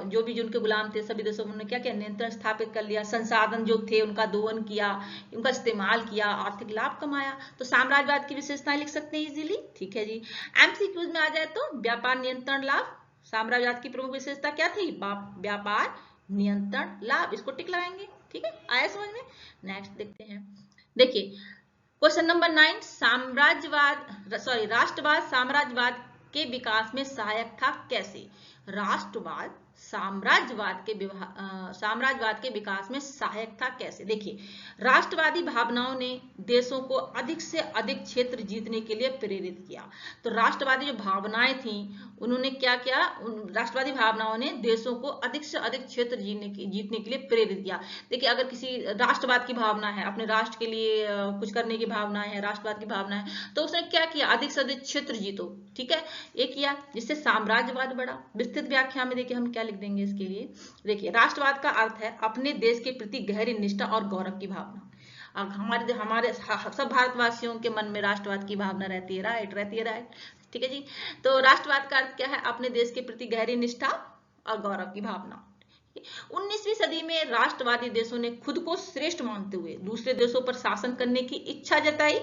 जो भी जिनके गुलाम थे सभी देशों में क्या किया? नियंत्रण स्थापित कर लिया। संसाधन जो थे उनका दोहन किया, उनका इस्तेमाल किया, आर्थिक लाभ कमाया। तो साम्राज्यवाद की विशेषताएं लिख सकते हैं इजीली। ठीक है जी। एमसीक्यूज में आ जाए तो व्यापार नियंत्रण लाभ, साम्राज्यवाद की प्रमुख विशेषता क्या थी? व्यापार नियंत्रण लाभ, इसको टिक लगाएंगे। ठीक है, आया समझ में? नेक्स्ट देखते हैं। देखिए क्वेश्चन नंबर 9, राष्ट्रवाद साम्राज्यवाद के विकास में सहायक था कैसे? राष्ट्रवाद साम्राज्यवाद के विकास में सहायक था कैसे? देखिए राष्ट्रवादी भावनाओं ने देशों को अधिक से अधिक क्षेत्र जीतने के लिए प्रेरित किया। तो राष्ट्रवादी जो भावनाएं थी उन्होंने क्या किया? राष्ट्रवादी भावनाओं ने देशों को अधिक से अधिक क्षेत्र जीतने के लिए प्रेरित किया। देखिए अगर किसी राष्ट्रवाद की भावना है, अपने राष्ट्र के लिए कुछ करने की भावना है, राष्ट्रवाद की भावना है, तो उसने क्या किया? अधिक से अधिक क्षेत्र जीतो। ठीक है, ये किया जिससे साम्राज्यवाद बढ़ा। विस्तृत व्याख्या में देखिए हम क्या लिख देंगे इसके लिए। देखिए राष्ट्रवाद का अर्थ है अपने देश के प्रति गहरी निष्ठा और गौरव की भावना। हमारे हमारे सब भारतवासियों के मन में राष्ट्रवाद की भावना रहती है, राइट, रहती है, राइट। ठीक है जी। तो राष्ट्रवाद का अर्थ क्या है? अपने देश के प्रति गहरी निष्ठा और गौरव की भावना। 19वीं सदी में राष्ट्रवादी देशों ने खुद को श्रेष्ठ मानते हुए दूसरे देशों पर शासन करने की इच्छा जताई।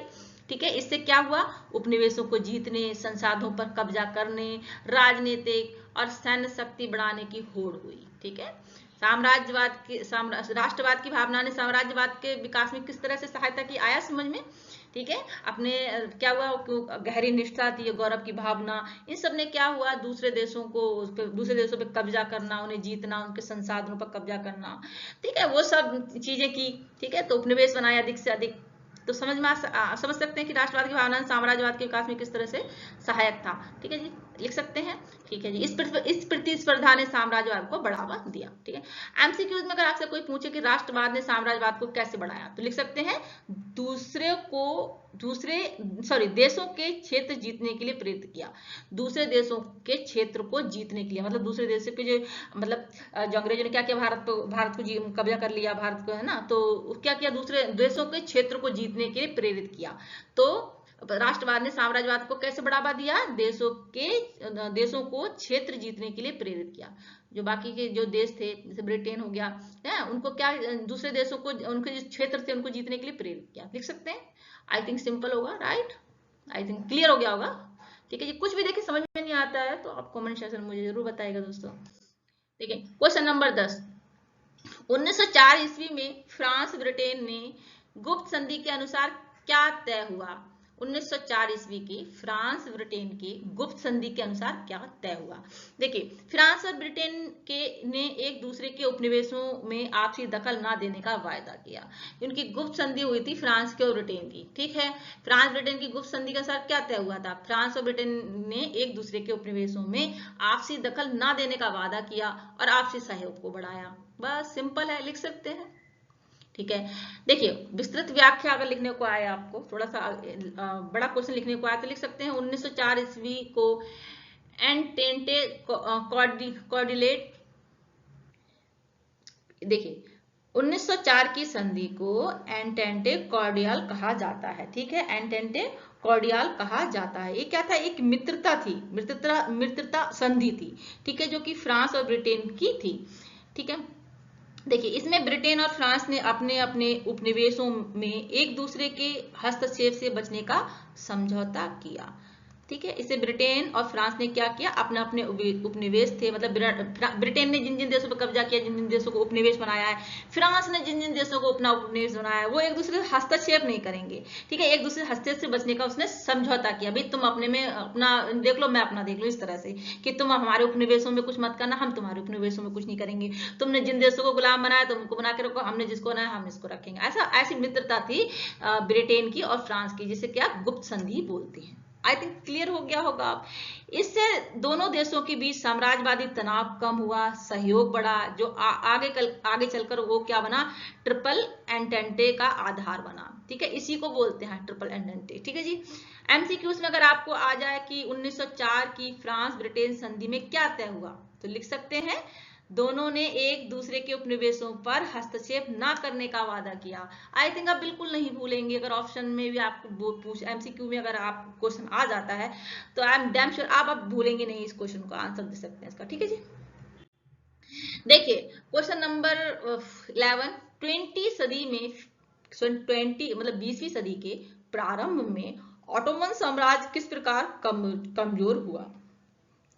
ठीक है, इससे क्या हुआ? उपनिवेशों को जीतने, संसाधनों पर कब्जा करने, राजनीतिक और सैन्य शक्ति बढ़ाने की होड़ हुई। ठीक है, राष्ट्रवाद की भावना ने साम्राज्यवाद के विकास में किस तरह से सहायता की, आया समझ में? ठीक है, अपने क्या हुआ? गहरी निष्ठा थी, गौरव की भावना, इन सब ने क्या हुआ? दूसरे देशों पे कब्जा करना, उन्हें जीतना, उनके संसाधनों पर कब्जा करना, ठीक है, वो सब चीजें की। ठीक है, तो उपनिवेश बनाया अधिक से अधिक। तो समझ सकते हैं कि राष्ट्रवाद की भावना साम्राज्यवाद के विकास में किस तरह से सहायक था। ठीक है जी, लिख सकते हैं। ठीक है जी, इस प्रतिस्पर्धा ने साम्राज्यवाद को बढ़ावा दिया। ठीक है, एमसीक्यूज में अगर आपसे कोई पूछे कि राष्ट्रवाद ने साम्राज्यवाद को कैसे बढ़ाया, तो लिख सकते हैं देशों के क्षेत्र जीतने के लिए प्रेरित किया। दूसरे देशों के क्षेत्र को जीतने के लिए, मतलब दूसरे देशों के जो जो अंग्रेजों ने क्या किया, भारत को कब्जा कर लिया, भारत को, है ना, तो क्या किया? दूसरे देशों के क्षेत्र को जीतने के लिए प्रेरित किया। तो राष्ट्रवाद ने साम्राज्यवाद को कैसे बढ़ावा दिया? देशों को क्षेत्र जीतने के लिए प्रेरित किया। जो बाकी के जो देश थे, जैसे ब्रिटेन हो गया है, उनको क्या, दूसरे देशों को, उनके जो क्षेत्र थे उनको जीतने के लिए प्रेरित किया। लिख सकते हैं। आई थिंक सिंपल होगा, राइट, आई थिंक क्लियर हो गया होगा। ठीक है जी, कुछ भी देखिए समझ में नहीं आता है तो आप कमेंट सेक्शन में मुझे जरूर बताइएगा दोस्तों। ठीक है, क्वेश्चन नंबर 10। 1904 ईस्वी में फ्रांस ब्रिटेन ने गुप्त संधि के अनुसार क्या तय हुआ? 1904 ईस्वी की फ्रांस ब्रिटेन की गुप्त संधि के अनुसार क्या तय हुआ? देखिए, फ्रांस और ब्रिटेन ने एक दूसरे के उपनिवेशों में आपसी दखल ना देने का वायदा किया। उनकी गुप्त संधि हुई थी फ्रांस के और ब्रिटेन की। ठीक है, फ्रांस ब्रिटेन की गुप्त संधि के अनुसार क्या तय हुआ था? फ्रांस और ब्रिटेन ने एक दूसरे के उपनिवेशों में आपसी दखल ना देने का वादा किया और आपसी सहयोग को बढ़ाया। बस सिंपल है, लिख सकते हैं। ठीक है, देखिए, विस्तृत व्याख्या अगर लिखने को आए, आपको थोड़ा सा बड़ा क्वेश्चन लिखने को आए, तो लिख सकते हैं 1904 ईस्वी को एंटेंटे कॉर्डिलेट। देखिए, 1904 की संधि को एंटेंटे कॉर्डियल कहा जाता है। ठीक है, एंटेंटे कॉर्डियल कहा जाता है। ये क्या था? एक मित्रता थी, मित्रता संधि थी। ठीक है, जो कि फ्रांस और ब्रिटेन की थी। ठीक है, देखिए, इसमें ब्रिटेन और फ्रांस ने अपने अपने उपनिवेशों में एक दूसरे के हस्तक्षेप से बचने का समझौता किया। ठीक है, इसे ब्रिटेन और फ्रांस ने क्या किया? अपने अपने उपनिवेश थे, मतलब ब्रिटेन ने जिन जिन देशों पर कब्जा किया, जिन जिन देशों को उपनिवेश बनाया है, फ्रांस ने जिन जिन देशों को अपना उपनिवेश बनाया है, वो एक दूसरे से हस्तक्षेप नहीं करेंगे। ठीक है, एक दूसरे हस्तक्षेप से बचने का उसने समझौता किया। भाई, तुम अपने में अपना देख लो, मैं अपना देख लो, इस तरह से कि तुम हमारे उपनिवेशों में कुछ मत करना, हम तुम्हारे उपनिवेशों में कुछ नहीं करेंगे। तुमने जिन देशों को गुलाम बनाया तुम उनको बना के रखो, हमने जिसको बनाया हम इसको रखेंगे। ऐसी मित्रता थी ब्रिटेन की और फ्रांस की, जिसे क्या गुप्त संधि बोलते हैं। आई थिंक क्लियर हो गया होगा। इससे दोनों देशों के बीच साम्राज्यवादी तनाव कम हुआ, सहयोग बढ़ा, जो आगे चलकर वो क्या बना? ट्रिपल एंटेंटे का आधार बना। ठीक है, इसी को बोलते हैं ट्रिपल एंटेंटे। ठीक है जी, एमसीक्यूज में अगर आपको आ जाए कि 1904 की फ्रांस ब्रिटेन संधि में क्या तय हुआ, तो लिख सकते हैं दोनों ने एक दूसरे के उपनिवेशों पर हस्तक्षेप ना करने का वादा किया। आई थिंक आप बिल्कुल नहीं भूलेंगे। अगर ऑप्शन में भी आपको एमसीक्यू में अगर आप क्वेश्चन आ जाता है तो आई एम डैम श्योर आप भूलेंगे नहीं, इस क्वेश्चन को आंसर दे सकते हैं इसका। ठीक है जी, देखिए क्वेश्चन नंबर 11। 20वीं सदी के प्रारंभ में ऑटोमन साम्राज्य किस प्रकार कमजोर हुआ?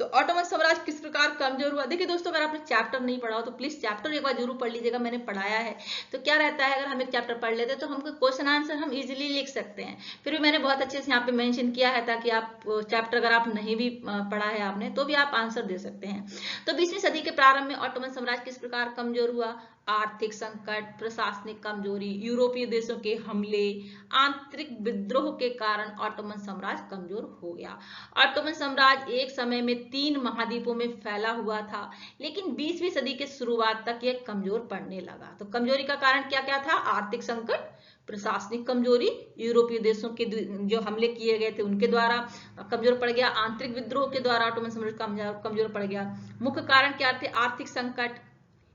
तो ऑटोमन साम्राज्य किस प्रकार कमजोर हुआ? देखिए दोस्तों, अगर आपने चैप्टर नहीं पढ़ा हो तो प्लीज चैप्टर एक बार जरूर पढ़ लीजिएगा। मैंने पढ़ाया है। तो क्या रहता है, अगर हम एक चैप्टर पढ़ लेते हैं तो हमको क्वेश्चन आंसर हम इजीली लिख सकते हैं। फिर भी मैंने बहुत अच्छे से यहाँ पे मेंशन किया है, ताकि आप चैप्टर अगर आप नहीं भी पढ़ा है आपने तो भी आप आंसर दे सकते हैं। तो 20वीं सदी के प्रारंभ में ऑटोमन साम्राज्य किस प्रकार कमजोर हुआ? आर्थिक संकट, प्रशासनिक कमजोरी, यूरोपीय देशों के हमले, आंतरिक विद्रोह के कारण ऑटोमन साम्राज्य कमजोर हो गया। ऑटोमन साम्राज्य एक समय में 3 महाद्वीपों में फैला हुआ था, लेकिन 20वीं सदी के शुरुआत तक यह कमजोर पड़ने लगा। तो कमजोरी का कारण क्या क्या था? आर्थिक संकट, प्रशासनिक कमजोरी, यूरोपीय देशों के जो हमले किए गए थे उनके द्वारा कमजोर पड़ गया, आंतरिक विद्रोह के द्वारा ऑटोमन साम्राज्य कमजोर पड़ गया। मुख्य कारण क्या थे? आर्थिक संकट,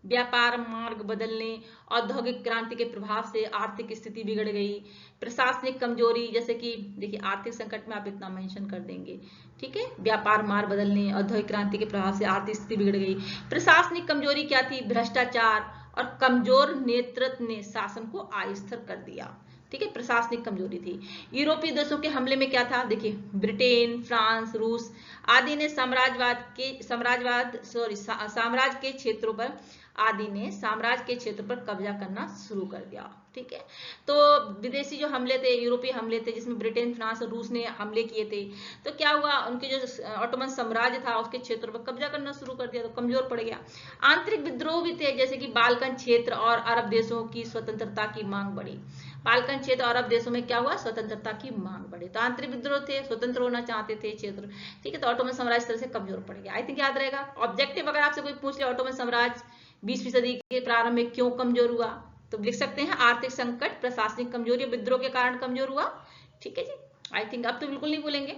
व्यापार मार्ग बदलने, औद्योगिक क्रांति के प्रभाव से आर्थिक स्थिति बिगड़ गई, प्रशासनिक कमजोरी, जैसे कि देखिए आर्थिक संकट में आप इतना मेंशन कर देंगे, ठीक है, व्यापार मार्ग बदलने, औद्योगिक क्रांति के प्रभाव से आर्थिक स्थिति बिगड़ गई। प्रशासनिक कमजोरी क्या थी? भ्रष्टाचार और कमजोर नेतृत्व ने शासन को अस्थिर कर दिया, ठीक है, प्रशासनिक कमजोरी थी। यूरोपीय देशों के हमले में क्या था? देखिए ब्रिटेन, फ्रांस, रूस आदि ने साम्राज्य के क्षेत्रों पर साम्राज्य के क्षेत्र पर कब्जा करना शुरू कर दिया, ठीक है। तो विदेशी जो हमले थे, यूरोपीय हमले थे, जिसमें ब्रिटेन, फ्रांस और रूस ने हमले किए थे, तो क्या हुआ? उनके जो ऑटोमन साम्राज्य था उसके क्षेत्र पर कब्जा करना शुरू कर दिया, तो कमजोर पड़ गया। आंतरिक विद्रोह भी थे, जैसे कि बाल्कन क्षेत्र और अरब देशों की स्वतंत्रता की मांग बढ़ी। बाल्कन क्षेत्र और अरब देशों में क्या हुआ? स्वतंत्रता की मांग बढ़ी। तो आंतरिक विद्रोह थे, स्वतंत्र होना चाहते थे क्षेत्र, ठीक है। तो ऑटोमन साम्राज्य तरह से कमजोर पड़ गया। आई थिंक याद रहेगा। ऑब्जेक्टिव अगर आपसे कोई पूछ ले ऑटोमन साम्राज्य 20वीं सदी के प्रारंभ में क्यों कमजोर हुआ, तो लिख सकते हैं आर्थिक संकट, प्रशासनिक कमजोरी, विद्रोह के कारण कमजोर हुआ, ठीक है जी। आई थिंक अब तो बिल्कुल नहीं भूलेंगे,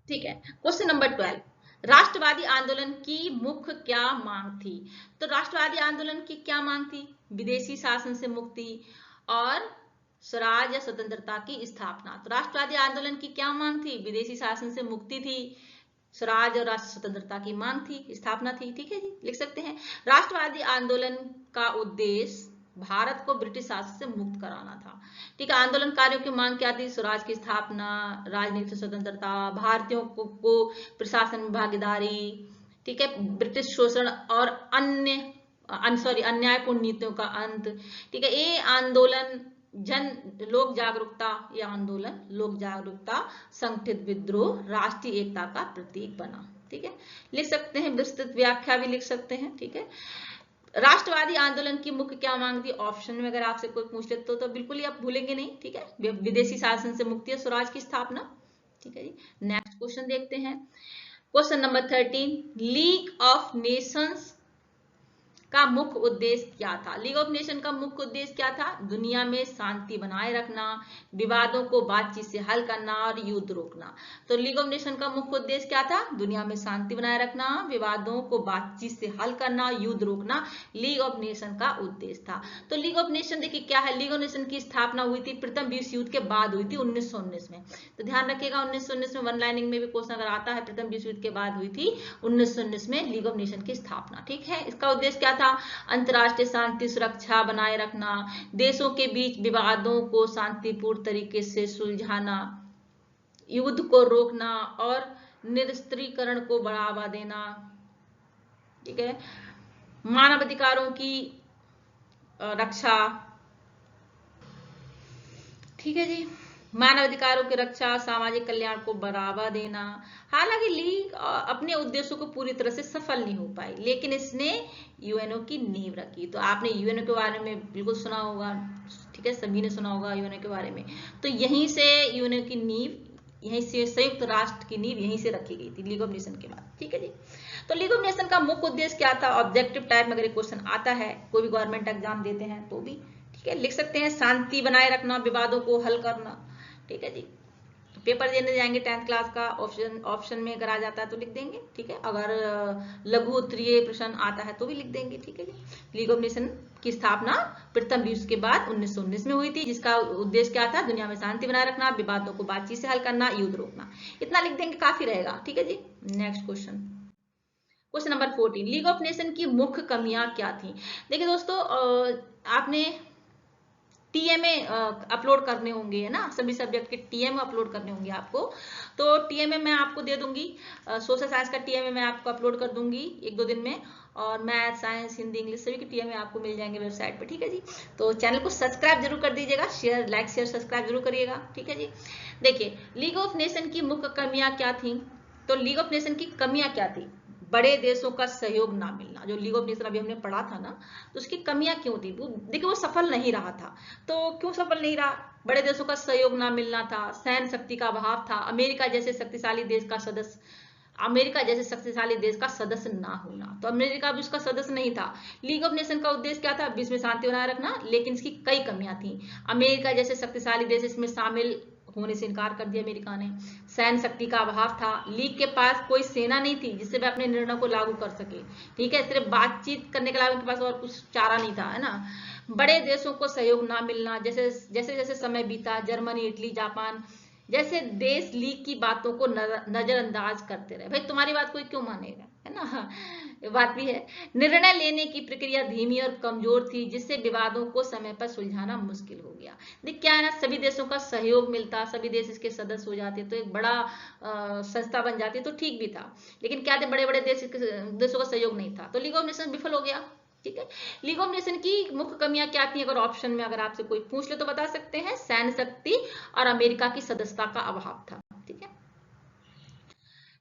ठीक है। क्वेश्चन नंबर 12, राष्ट्रवादी आंदोलन की मुख्य क्या मांग थी? तो राष्ट्रवादी आंदोलन की क्या मांग थी? विदेशी शासन से मुक्ति और स्वराज या स्वतंत्रता की स्थापना। तो राष्ट्रवादी आंदोलन की क्या मांग थी? विदेशी शासन से मुक्ति थी, स्वराज और राष्ट्र स्वतंत्रता की मांग थी, स्थापना थी, ठीक है जी, लिख सकते हैं। राष्ट्रवादी आंदोलन का उद्देश्य भारत को ब्रिटिश शासन से मुक्त कराना था, ठीक है। आंदोलनकारियों की मांग क्या थी? स्वराज की स्थापना, राजनीतिक स्वतंत्रता, भारतीयों को प्रशासन में भागीदारी, ठीक है, ब्रिटिश शोषण और अन्यायपूर्ण नीतियों का अंत, ठीक है। ये आंदोलन लोक जागरूकता, संगठित विद्रोह, राष्ट्रीय एकता का प्रतीक बना, ठीक है, लिख सकते हैं। विस्तृत व्याख्या भी लिख सकते हैं, ठीक है। राष्ट्रवादी आंदोलन की मुख्य क्या मांग थी? ऑप्शन में अगर आपसे कोई पूछ ले तो बिल्कुल ही आप भूलेंगे नहीं, ठीक है। विदेशी शासन से मुक्ति और स्वराज की स्थापना, ठीक है जी। नेक्स्ट क्वेश्चन देखते हैं। Question number 13, league of Nations का मुख्य उद्देश्य क्या था? लीग ऑफ नेशन का मुख्य उद्देश्य क्या था? दुनिया में शांति बनाए रखना, विवादों को बातचीत से हल करना और युद्ध रोकना। तो लीग ऑफ नेशन का मुख्य उद्देश्य क्या था? दुनिया में शांति बनाए रखना, विवादों को बातचीत से हल करना, युद्ध रोकना, लीग ऑफ नेशन का उद्देश्य था। तो लीग ऑफ नेशन देखिए क्या है? लीग ऑफ नेशन की स्थापना हुई थी प्रथम विश्व युद्ध के बाद हुई थी 1919 में। तो ध्यान रखिएगा 1919 में वन लाइनिंग में भी क्वेश्चन अगर आता है, प्रथम विश्व युद्ध के बाद हुई थी 1919 में लीग ऑफ नेशन की स्थापना, ठीक है। इसका उद्देश्य क्या था? अंतरराष्ट्रीय शांति सुरक्षा बनाए रखना, देशों के बीच विवादों को शांतिपूर्ण तरीके से सुलझाना, युद्ध को रोकना और निरस्त्रीकरण को बढ़ावा देना, ठीक है, मानवाधिकारों की रक्षा, ठीक है जी, मानवाधिकारों की रक्षा, सामाजिक कल्याण को बढ़ावा देना। हालांकि लीग अपने उद्देश्यों को पूरी तरह से सफल नहीं हो पाई, लेकिन इसने यूएनओ की नींव रखी। तो आपने यूएनओ के बारे में बिल्कुल सुना होगा, ठीक है, सभी ने सुना होगा यूएनओ के बारे में। तो यहीं से यूएनओ की नींव, यहीं से संयुक्त राष्ट्र की नींव यहीं से रखी गई थी लीग ऑफ नेशन के बाद, ठीक है जी। तो लीग ऑफ नेशन का मुख्य उद्देश्य क्या था? ऑब्जेक्टिव टाइप में अगर क्वेश्चन आता है, कोई भी गवर्नमेंट एग्जाम देते हैं तो भी, ठीक है, लिख सकते हैं शांति बनाए रखना, विवादों को हल करना, ठीक है जी। तो पेपर देने जाएंगे 10th क्लास का, ऑप्शन में अगर आ जाता है तो लिख देंगे, ठीक है। अगर लघु उत्तरीय प्रश्न आता है तो भी लिख देंगे, ठीक है जी। लीग ऑफ नेशन की स्थापना प्रथम विश्व के बाद 1919 में हुई थी, जिसका उद्देश्य क्या था? दुनिया में शांति बनाए रखना, विवादों को बातचीत से हल करना, युद्ध रोकना। इतना लिख देंगे, काफी रहेगा, ठीक है जी। Next question, question number 14, league of nation की मुख्य कमियां क्या थी? देखिए दोस्तों, आपने टीएमए अपलोड करने होंगे, है ना, सभी सब्जेक्ट के टीएमए अपलोड करने होंगे आपको। तो टीएमए मैं आपको दे दूंगी, सोशल साइंस का टीएमए मैं आपको अपलोड कर दूंगी 1-2 दिन में, और मैथ, साइंस, हिंदी, इंग्लिश सभी के टीएमए आपको मिल जाएंगे वेबसाइट पे, ठीक है जी। तो चैनल को सब्सक्राइब जरूर कर दीजिएगा, शेयर, लाइक, शेयर, सब्सक्राइब जरूर करिएगा, ठीक है जी। देखिए लीग ऑफ नेशन की मुख्य कमियां क्या थी? तो लीग ऑफ नेशन की कमियां क्या थी? बड़े देशों का सहयोग ना मिलना। जो लीग ऑफ नेशन अभी हमने पढ़ा था ना, तो उसकी कमियां क्यों थी? देखिए वो सफल नहीं रहा था। तो क्यों सफल नहीं रहा? बड़े देशों का सहयोग ना मिलना था, सैन्य शक्ति का अभाव था, अमेरिका जैसे शक्तिशाली देश का सदस्य ना होना। तो अमेरिका भी उसका सदस्य नहीं था। लीग ऑफ नेशन का उद्देश्य क्या था? विश्व में शांति बनाए रखना, लेकिन इसकी कई कमियां थी। अमेरिका जैसे शक्तिशाली देश इसमें शामिल होने से इनकार कर दिया अमेरिका ने। सैन्य शक्ति का अभाव था, लीग के पास कोई सेना नहीं थी जिससे वह अपने निर्णय को लागू कर सके, ठीक है, सिर्फ बातचीत करने के अलावा उनके पास और कुछ चारा नहीं था, है ना। बड़े देशों को सहयोग ना मिलना, जैसे जैसे जैसे समय बीता जर्मनी, इटली, जापान जैसे देश लीग की बातों को नजरअंदाज करते रहे। भाई तुम्हारी बात कोई क्यों मानेगा, है ना, ये बात भी है। निर्णय लेने की प्रक्रिया धीमी और कमजोर थी जिससे विवादों को समय पर सुलझाना मुश्किल हो गया। देख क्या है ना, सभी देशों का सहयोग मिलता, सभी देश इसके सदस्य हो जाते तो एक बड़ा संस्था बन जाती तो ठीक भी था, लेकिन क्या थे, बड़े बड़े देशों का सहयोग नहीं था, तो लीग ऑफ नेशंस विफल हो गया। ठीक है, लीग ऑफ नेशन की मुख्य कमियां क्या थी, अगर ऑप्शन में अगर आपसे कोई पूछ ले तो बता सकते हैं, सैन्य शक्ति और अमेरिका की सदस्यता का अभाव था। ठीक है,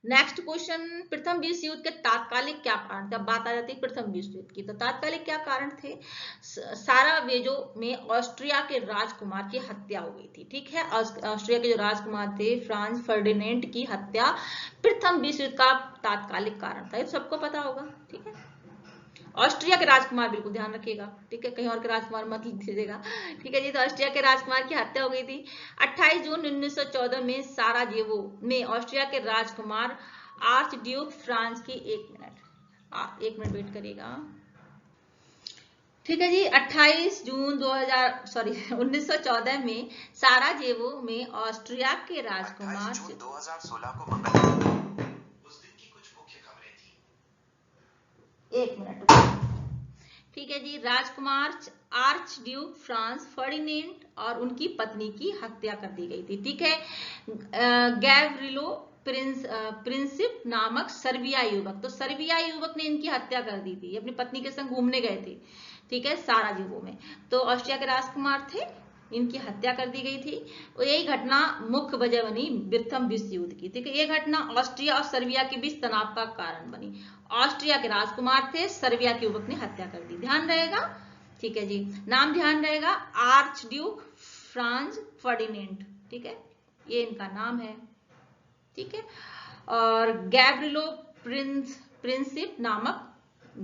नेक्स्ट क्वेश्चन, प्रथम विश्व युद्ध के तात्कालिक क्या कारण थे। अब बात आ जाती है प्रथम विश्व युद्ध की, तो तात्कालिक क्या कारण थे। सारावेजो में ऑस्ट्रिया के राजकुमार की हत्या हो गई थी। ठीक है, ऑस्ट्रिया के जो राजकुमार थे फ्रांज फर्डिनेंड की हत्या प्रथम विश्व युद्ध का तात्कालिक कारण था, ये सबको पता होगा। ठीक है, ऑस्ट्रिया के राजकुमार, बिल्कुल ध्यान रखिएगा, ठीक है, कहीं और के राजकुमार मत लिख दीजिएगा। ठीक है जी, तो ऑस्ट्रिया के राजकुमार की हत्या हो गई थी 28 जून 1914 में साराजेवो में। ऑस्ट्रिया के राजकुमार आर्च ड्यूक फ्रांस की, एक मिनट वेट करिएगा। ठीक है जी, 28 जून 1914 में साराजेवो में ऑस्ट्रिया के राजकुमार, 2016 को मंगलवार, उस दिन की कुछ मुख्य खबरें थी। एक मिनट, ठीक है जी, राजकुमार आर्च ड्यूक फ्रांस फर्डिनेंड और उनकी पत्नी की हत्या कर दी गई थी। ठीक है, गैवरिलो प्रिंसिप नामक सर्बिया युवक, तो सर्बिया युवक ने इनकी हत्या कर दी थी, अपनी पत्नी के संग घूमने गए थे। ठीक है, साराजेवो में, तो ऑस्ट्रिया के राजकुमार थे, इनकी हत्या कर दी गई थी और यही घटना मुख्य वजह बनी प्रथम विश्व युद्ध की। ठीक है, ये घटना ऑस्ट्रिया और सर्बिया के बीच तनाव का कारण बनी। ऑस्ट्रिया के राजकुमार थे, सर्बिया के युवक ने हत्या कर दी, ध्यान रहेगा। ठीक है जी, नाम ध्यान रहेगा, आर्च ड्यूक फ्रांज फर्डिनेंड। ठीक है, ये इनका नाम है। ठीक है, और गैब्रिलो प्रिंसिप नामक,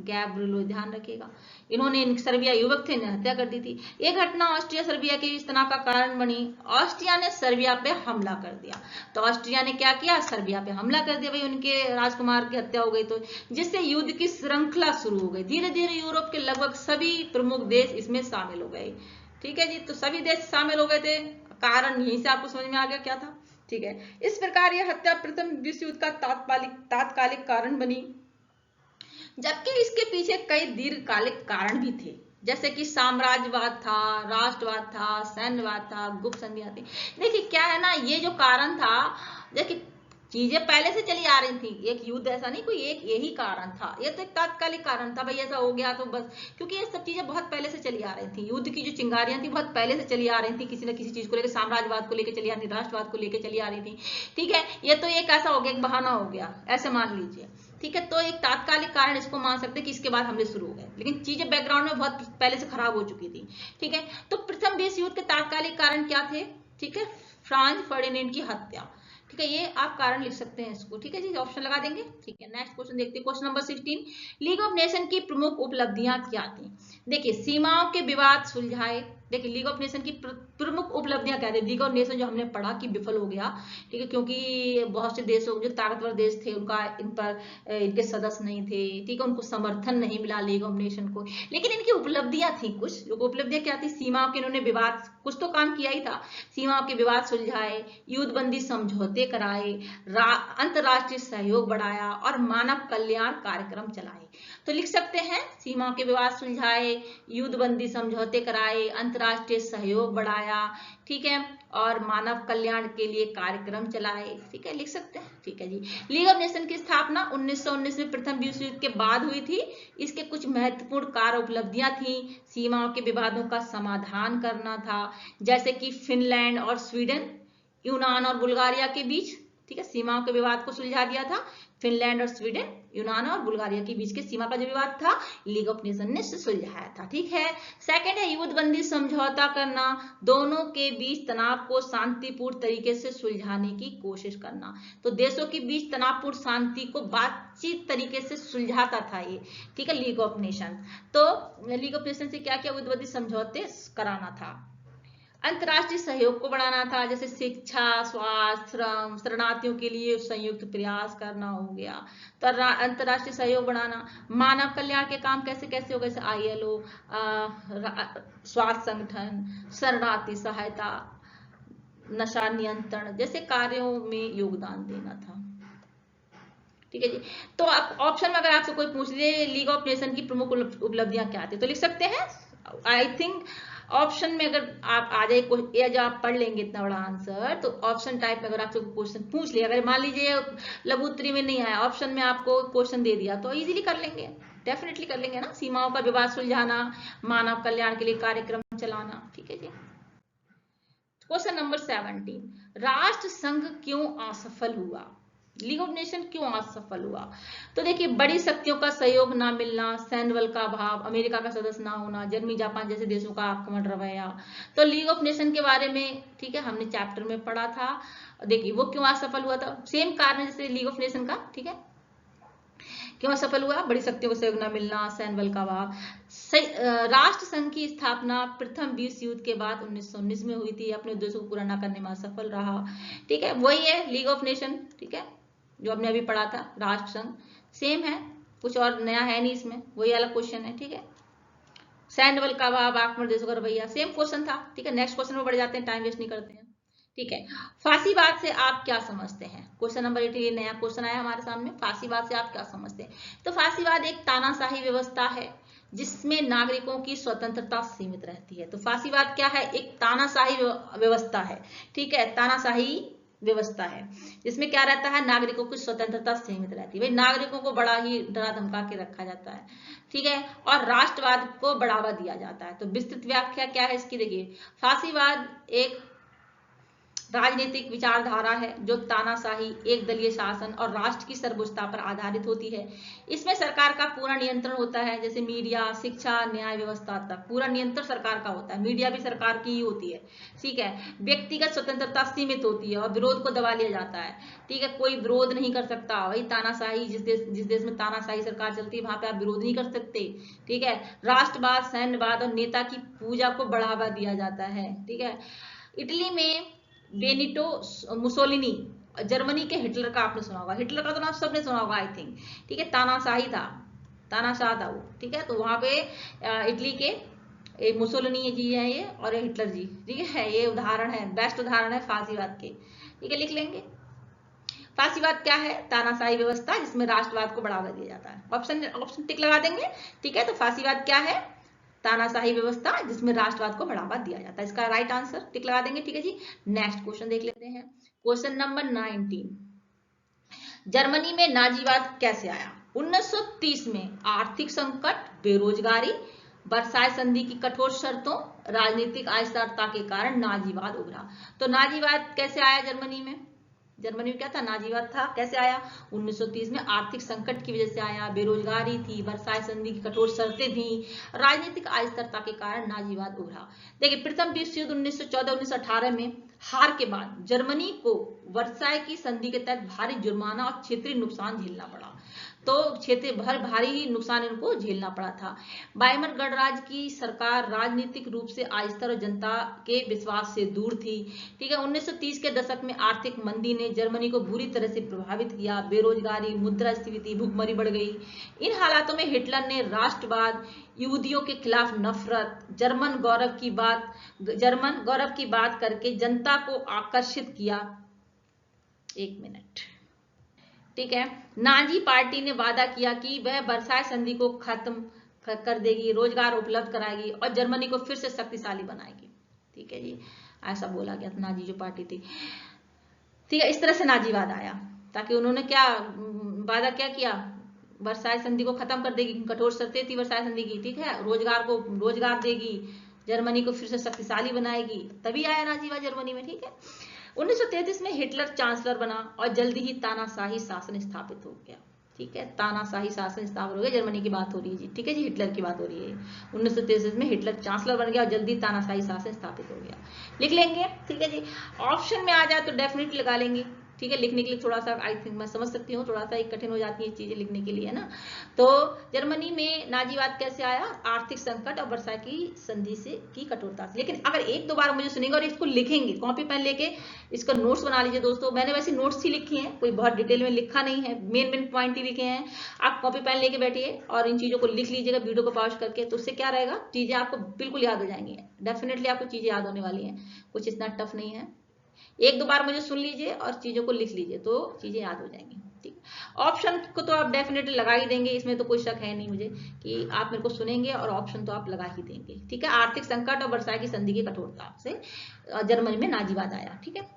गैब्रिलो ध्यान रखिएगा, इन्होंने सर्बिया युवक थे, इन्हें हत्या कर दी थी। यह घटना ऑस्ट्रिया सर्बिया के बीच तनाव का कारण बनी। ऑस्ट्रिया ने सर्बिया पे हमला कर दिया, तो ऑस्ट्रिया ने क्या किया, सर्बिया पे हमला कर दिया, भाई उनके राजकुमार की हत्या हो गई, तो जिससे युद्ध की श्रृंखला शुरू हो गई। धीरे धीरे यूरोप के लगभग सभी प्रमुख देश इसमें शामिल हो गए। ठीक है जी, तो सभी देश शामिल हो गए थे, कारण यहीं से आपको समझ में आ गया क्या था। ठीक है, इस प्रकार यह हत्या प्रथम विश्व युद्ध का तात्कालिक कारण बनी, जबकि इसके पीछे कई दीर्घकालिक कारण भी थे, जैसे कि साम्राज्यवाद था, राष्ट्रवाद था, सैन्यवाद था, गुप्त संधियां थी। देखिए क्या है ना, ये जो कारण था, देखिए चीजें पहले से चली आ रही थी, एक युद्ध ऐसा नहीं कोई एक यही कारण था, ये तो एक तात्कालिक कारण था, भाई ऐसा हो गया तो बस, क्योंकि ये सब चीजें बहुत पहले से चली आ रही थी, युद्ध की जो चिंगारियां थी बहुत पहले से चली आ रही थी, किसी न किसी चीज को लेकर, साम्राज्यवाद को लेकर चली आ रही थी, राष्ट्रवाद को लेकर चली आ रही थी। ठीक है, ये तो एक ऐसा हो गया, एक बहाना हो गया, ऐसे मान लीजिए। ठीक है, तो एक तात्कालिक कारण इसको मान सकते हैं कि इसके बाद हमले शुरू हो गए, लेकिन चीजें बैकग्राउंड में बहुत पहले से खराब हो चुकी थी। ठीक है, तो प्रथम विश्व युद्ध के तात्कालिक कारण क्या थे। ठीक है, फ्रांज फर्डिनेंड की हत्या। ठीक है, ये आप कारण लिख सकते हैं इसको। ठीक है जी, ऑप्शन लगा देंगे। ठीक है, नेक्स्ट क्वेश्चन देखते हैं, question number 16, league of nation की प्रमुख उपलब्धियां क्या थी। देखिए, सीमाओं के विवाद सुलझाए। देखिए, लीग ऑफ नेशन की प्रमुख उपलब्धियां क्या थी। लीग ऑफ नेशन जो हमने पढ़ा कि विफल हो गया, ठीक है, क्योंकि बहुत से देशों, जो ताकतवर देश थे, उनका इन पर इनके सदस्य नहीं थे। ठीक है, उनको समर्थन नहीं मिला लीग ऑफ नेशन को, लेकिन इनकी उपलब्धियां थी कुछ। उपलब्धियां क्या थी, सीमाओं के इन्होंने विवाद, कुछ तो काम किया ही था, सीमाओं के विवाद सुलझाए, युद्धबंदी समझौते कराए, अंतरराष्ट्रीय सहयोग बढ़ाया और मानव कल्याण कार्यक्रम चलाए। तो लिख सकते हैं, सीमाओं के विवाद सुलझाए, युद्धबंदी समझौते कराए, अंतरराष्ट्रीय सहयोग बढ़ाया, ठीक है, और मानव कल्याण के लिए कार्यक्रम चलाए। ठीक है, लिख सकते हैं। ठीक है जी, लीग ऑफ नेशन की स्थापना 1919 में प्रथम विश्व युद्ध के बाद हुई थी। इसके कुछ महत्वपूर्ण कार्य उपलब्धियां थी, सीमाओं के विवादों का समाधान करना था, जैसे कि फिनलैंड और स्वीडन, यूनान और बुल्गारिया के बीच, ठीक है, सीमाओं के विवाद को सुलझा दिया था। फिनलैंड और स्वीडन, यूनान और बुल्गारिया के बीच के सीमा का जो विवाद था, लीग ऑफ नेशन ने सुलझाया था। ठीक है, सेकंड है युद्धबंदी समझौता करना, दोनों के बीच तनाव को शांतिपूर्ण तरीके से सुलझाने की कोशिश करना। तो देशों के बीच तनावपूर्ण शांति को बातचीत तरीके से सुलझाता था ये। ठीक है, लीग ऑफ नेशन, तो लीग ऑफ नेशन से क्या क्या युद्धबंदी समझौते कराना था। अंतर्राष्ट्रीय सहयोग को बढ़ाना था, जैसे शिक्षा, स्वास्थ्य, श्रम, शरणार्थियों के लिए संयुक्त प्रयास करना हो गया। तो अंतर्राष्ट्रीय सहयोग बढ़ाना। मानव कल्याण के काम कैसे कैसे हो गए, जैसे ILO, स्वास्थ्य संगठन, शरणार्थी सहायता, नशा नियंत्रण जैसे कार्यों में योगदान देना था। ठीक है जी। तो आप ऑप्शन में अगर आपसे कोई पूछ ले लीग ऑफ नेशन की प्रमुख उपलब्धियां क्या थी, तो लिख सकते हैं। आई थिंक ऑप्शन में अगर आप आ जाए या जो आप पढ़ लेंगे इतना बड़ा आंसर, तो ऑप्शन टाइप में अगर आपसे क्वेश्चन पूछ लिया, अगर मान लीजिए लघु उत्तरी में नहीं आया, ऑप्शन में आपको क्वेश्चन दे दिया, तो इजीली कर लेंगे, डेफिनेटली कर लेंगे ना। सीमाओं का विवाद सुलझाना, मानव कल्याण के लिए कार्यक्रम चलाना। ठीक है जी। क्वेश्चन नंबर 17, राष्ट्र संघ क्यों असफल हुआ, लीग ऑफ नेशन क्यों असफल हुआ? तो देखिए, बड़ी शक्तियों का सहयोग ना मिलना, सैन्य बल का अभाव, अमेरिका का सदस्य ना होना, जर्मनी जापान जैसे देशों का आक्रमण रवैया। तो लीग ऑफ नेशन के बारे में, ठीक है, हमने चैप्टर में पढ़ा था। देखिए वो क्यों असफल हुआ था, सेम कारण जैसे लीग ऑफ नेशन का। ठीक है, क्यों असफल हुआ? बड़ी शक्तियों का सहयोग न मिलना, सैन्य बल का अभाव। राष्ट्र संघ की स्थापना प्रथम विश्व युद्ध के बाद 1919 में हुई थी, अपने उद्देश्यों को पूरा न करने में असफल रहा। ठीक है, वही है लीग ऑफ नेशन। ठीक है, जो हमने अभी पढ़ा था, राष्ट्र संघ सेम है, कुछ और नया है नहीं इसमें, वही वाला क्वेश्चन है। ठीक है, सैन्य बल का अभाव, आक्रमण देशों का रवैया, सेम क्वेश्चन था। ठीक है, नेक्स्ट क्वेश्चन में बढ़ जाते हैं, टाइम वेस्ट नहीं करते हैं। ठीक है, फांसीवाद से आप क्या समझते हैं? क्वेश्चन नंबर 18, नया क्वेश्चन आया हमारे सामने। फांसीवाद से आप क्या समझते हैं? तो फांसीवाद एक तानाशाही व्यवस्था है जिसमें नागरिकों की स्वतंत्रता सीमित रहती है। तो फांसीवाद क्या है? एक तानाशाही व्यवस्था है। ठीक है, तानाशाही व्यवस्था है जिसमें क्या रहता है, नागरिकों की स्वतंत्रता सीमित रहती है। भाई नागरिकों को बड़ा ही डरा धमका के रखा जाता है। ठीक है, और राष्ट्रवाद को बढ़ावा दिया जाता है। तो विस्तृत व्याख्या क्या है इसकी, देखिए, फांसीवाद एक राजनीतिक विचारधारा है जो तानाशाही, एक दलीय शासन और राष्ट्र की सर्वोच्चता पर आधारित होती है। इसमें सरकार का पूरा नियंत्रण होता है, जैसे मीडिया, शिक्षा, न्याय व्यवस्था तक पूरा नियंत्रण सरकार का होता है। मीडिया भी सरकार की ही होती है। ठीक है, व्यक्तिगत स्वतंत्रता सीमित होती है और विरोध को दबा लिया जाता है। ठीक है, कोई विरोध नहीं कर सकता। वही तानाशाही, जिस देश में तानाशाही सरकार चलती है वहां पे आप विरोध नहीं कर सकते। ठीक है, राष्ट्रवाद, सैन्यवाद और नेता की पूजा को बढ़ावा दिया जाता है। ठीक है, इटली में बेनिटो मुसोलिनी, जर्मनी के हिटलर का आपने सुना होगा, हिटलर का तो नाम सबने सुना होगा आई थिंक। ठीक है, तानाशाही था, तानाशाह था वो। ठीक है, तो वहां पे इटली के मुसोलिनी जी है ये, और हिटलर जी। ठीक है, ये उदाहरण है, बेस्ट उदाहरण है फांसीवाद के। ठीक है, लिख लेंगे। फांसीवाद क्या है? तानाशाही व्यवस्था जिसमें राष्ट्रवाद को बढ़ावा दिया जाता है। ऑप्शन टिक लगा देंगे। ठीक है, तो फांसीवाद क्या है? तानाशाही व्यवस्था जिसमें राष्ट्रवाद को बढ़ावा दिया जाता है। इसका राइट आंसर टिक लगा देंगे। ठीक है जी, नेक्स्ट क्वेश्चन देख लेते हैं। क्वेश्चन नंबर 19, जर्मनी में नाजीवाद कैसे आया? 1930 में आर्थिक संकट, बेरोजगारी, वर्साय संधि की कठोर शर्तों, राजनीतिक अस्थिरता के कारण नाजीवाद उभरा। तो नाजीवाद कैसे आया जर्मनी में? जर्मनी में क्या था? नाजीवाद था। कैसे आया? 1930 में आर्थिक संकट की वजह से आया, बेरोजगारी थी, वर्साय संधि की कठोर शर्तें थी, राजनीतिक अस्थिरता के कारण नाजीवाद उभरा। देखिए, प्रथम विश्व युद्ध 1914-1918 में हार के बाद जर्मनी को वर्साय की संधि के तहत भारी जुर्माना और क्षेत्रीय नुकसान झेलना पड़ा। तो क्षेत्रीय भारी ही नुकसान इनको झेलना पड़ा था। वाइमर गणराज्य की सरकार राजनीतिक रूप से अस्थिर और जनता के विश्वास से दूर थी। ठीक है, 1930 के दशक में आर्थिक मंदी ने जर्मनी को बुरी तरह से प्रभावित किया। बेरोजगारी, मुद्रास्फीति, भूखमरी बढ़ गई। इन हालातों में हिटलर ने राष्ट्रवाद, यहूदियों के खिलाफ नफरत, जर्मन गौरव की बात करके जनता को आकर्षित किया। एक मिनट। ठीक है, नाजी पार्टी ने वादा किया कि वह वर्साय संधि को खत्म कर देगी, रोजगार उपलब्ध कराएगी और जर्मनी को फिर से शक्तिशाली बनाएगी। ठीक है जी, ऐसा बोला गया था, नाजी जो पार्टी थी। ठीक है, इस तरह से नाजीवाद आया, ताकि उन्होंने क्या वादा क्या किया? वर्साय संधि को खत्म कर देगी, कठोर शर्तें थी वर्साय संधि की। ठीक है, रोजगार देगी, जर्मनी को फिर से शक्तिशाली बनाएगी, तभी आया नाजीवाद जर्मनी में। ठीक है, 1933 में हिटलर चांसलर बना और जल्दी ही तानाशाही शासन स्थापित हो गया। ठीक है, तानाशाही शासन स्थापित हो गया, जर्मनी की बात हो रही है जी। ठीक है जी, हिटलर की बात हो रही है। 1933 में हिटलर चांसलर बन गया और जल्दी तानाशाही शासन स्थापित हो गया, लिख लेंगे। ठीक है जी, ऑप्शन में आ जाए तो डेफिनेटली लगा लेंगे। ठीक है। लिखने के लिए थोड़ा सा आई थिंक मैं समझ सकती हूँ, थोड़ा सा एक कठिन हो जाती है चीजें लिखने के लिए, है ना। तो जर्मनी में नाजीवाद कैसे आया? आर्थिक संकट और वर्षा की संधि से की कठोरता से। लेकिन अगर एक दो बार मुझे सुनेंगे और इसको लिखेंगे, कॉपी पेन लेके इसका नोट्स बना लीजिए दोस्तों। मैंने वैसे नोट्स ही लिखे हैं, कोई बहुत डिटेल में लिखा नहीं है, मेन मेन पॉइंट ही लिखे हैं। आप कॉपी पेन लेके बैठिए और इन चीजों को लिख लीजिएगा वीडियो को पॉज करके, तो उससे क्या रहेगा, चीजें आपको बिल्कुल याद हो जाएंगी। डेफिनेटली आपको चीजें याद होने वाली हैं, कुछ इतना टफ नहीं है। एक दो बार मुझे सुन लीजिए और चीजों को लिख लीजिए तो चीजें याद हो जाएंगी। ठीक, ऑप्शन को तो आप डेफिनेटली लगा ही देंगे, इसमें तो कोई शक है नहीं मुझे कि आप मेरे को सुनेंगे और ऑप्शन तो आप लगा ही देंगे। ठीक है, आर्थिक संकट और वर्षा की संधि की कठोरता से जर्मनी में नाजीवाद आया। ठीक है,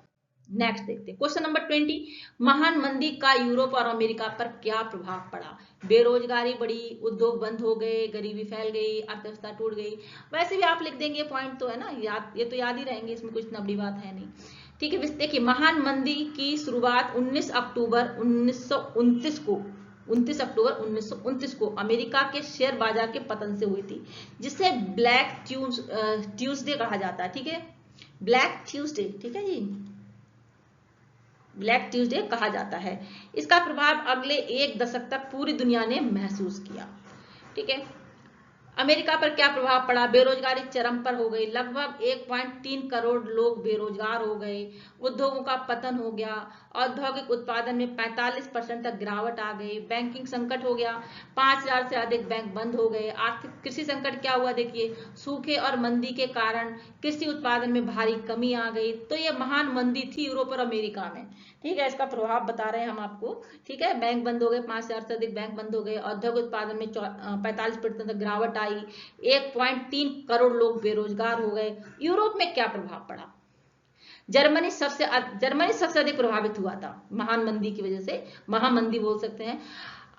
नेक्स्ट देखते हैं क्वेश्चन नंबर 20। महान मंदी का यूरोप और अमेरिका पर क्या प्रभाव पड़ा? बेरोजगारी बढ़ी, उद्योग बंद हो गए, गरीबी फैल गई, अर्थव्यवस्था टूट गई। वैसे भी आप लिख देंगे, पॉइंट तो है ना, याद, ये तो याद ही रहेंगे, इसमें कुछ इतना बड़ी बात है नहीं। ठीक है, देखिए महान मंदी की शुरुआत 19 अक्टूबर 1929 को 29 को अमेरिका के शेयर बाजार के पतन से हुई थी, जिसे ब्लैक ट्यूसडे कहा जाता है। ठीक है, ब्लैक ट्यूसडे, ठीक है जी, ब्लैक ट्यूसडे कहा जाता है। इसका प्रभाव अगले एक दशक तक पूरी दुनिया ने महसूस किया। ठीक है, अमेरिका पर क्या प्रभाव पड़ा? बेरोजगारी चरम पर हो गई, लगभग 1.3 करोड़ लोग बेरोजगार हो गए, उद्योगों का पतन हो गया, औद्योगिक उत्पादन में 45% तक गिरावट आ गई, बैंकिंग संकट हो गया, 5000 से अधिक बैंक बंद हो गए। आर्थिक कृषि संकट क्या हुआ? देखिए, सूखे और मंदी के कारण कृषि उत्पादन में भारी कमी आ गई। तो ये महान मंदी थी यूरोप और अमेरिका में। ठीक है, इसका प्रभाव बता रहे हैं हम आपको। ठीक है, बैंक बंद हो गए, 5000 से अधिक बैंक बंद हो गए, औद्योगिक उत्पादन में 45% तक गिरावट आई, 1.3 करोड़ लोग बेरोजगार हो गए। यूरोप में क्या प्रभाव पड़ा? जर्मनी सबसे अधिक प्रभावित हुआ था महान मंदी की वजह से, महामंदी बोल सकते हैं।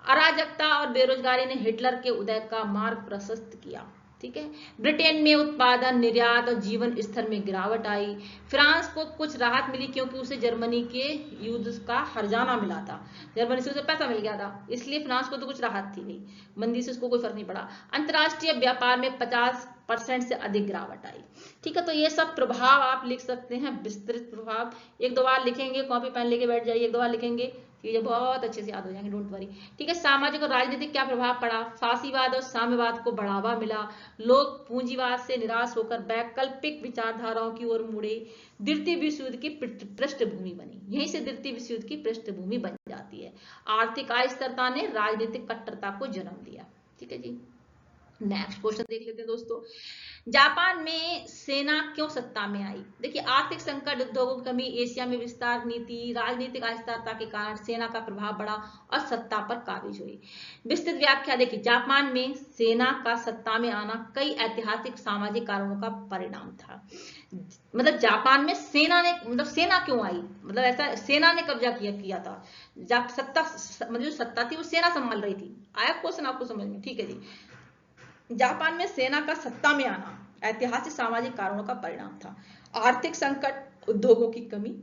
अराजकता और बेरोजगारी ने हिटलर के उदय का मार्ग प्रशस्त किया। ठीक है, ब्रिटेन में उत्पादन, निर्यात और जीवन स्तर में गिरावट आई। फ्रांस को कुछ राहत मिली क्योंकि उसे जर्मनी के युद्ध का हर्जाना मिला था, जर्मनी से उसे पैसा मिल गया था, इसलिए फ्रांस को तो कुछ राहत थी नहीं, मंदी से उसको कोई फर्क नहीं पड़ा। अंतर्राष्ट्रीय व्यापार में 50% से अधिक गिरावट आई। ठीक है, तो ये सब प्रभाव आप लिख सकते हैं, विस्तृत प्रभाव। एक दो बार लिखेंगे, कॉपी पेन लेके बैठ जाइए, एक दो बार लिखेंगे, चीजें बहुत अच्छे से याद हो जाएंगे, डोंट वरी। ठीक है, सामाजिक और राजनीतिक क्या प्रभाव पड़ा? फासीवाद और साम्यवाद को बढ़ावा मिला, लोग पूंजीवाद से निराश होकर वैकल्पिक विचारधाराओं की ओर मुड़े, द्वितीय विश्व युद्ध की पृष्ठभूमि बनी, यहीं से द्वितीय विश्व युद्ध की पृष्ठभूमि बन जाती है। आर्थिक अस्थिरता ने राजनीतिक कट्टरता को जन्म दिया। ठीक है जी, नेक्स्ट क्वेश्चन देख लेते हैं दोस्तों। जापान में सेना क्यों सत्ता में आई? देखिए, आर्थिक संकट, उद्योगों की कमी, एशिया में विस्तार नीति, राजनीतिक अस्थिरता के कारण सेना का प्रभाव बढ़ा और सत्ता पर काबिज हुई। विस्तृत व्याख्या देखिए, जापान में सेना का सत्ता में आना कई ऐतिहासिक सामाजिक कारणों का परिणाम था। मतलब जापान में सेना ने, मतलब सेना क्यों आई, मतलब ऐसा सेना ने कब्जा किया था, जब सत्ता थी वो सेना संभाल रही थी। आया क्वेश्चन आपको समझ में? ठीक है जी, जापान में सेना का सत्ता में आना ऐतिहासिक सामाजिक कारणों का परिणाम था। आर्थिक संकट, उद्योगों की कमी।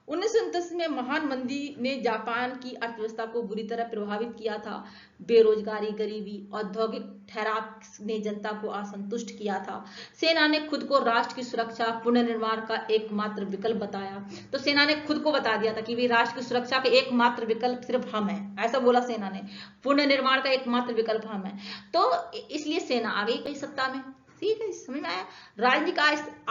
1929 में महान मंदी ने जापान की अर्थव्यवस्था को बुरी तरह प्रभावित किया था। बेरोजगारी, गरीबी, औद्योगिक ठहराव ने जनता को असंतुष्ट किया था। सेना ने खुद को राष्ट्र की सुरक्षा, पुनर्निर्माण का एकमात्र विकल्प बताया। तो सेना ने खुद को बता दिया था कि भी राष्ट्र की सुरक्षा का एकमात्र विकल्प सिर्फ हम हैं, ऐसा बोला सेना ने। पुनर्निर्माण का एकमात्र विकल्प हम हैं, तो इसलिए सेना आ गई कई सत्ता में। ठीक है, समझ में आया? राजनीतिक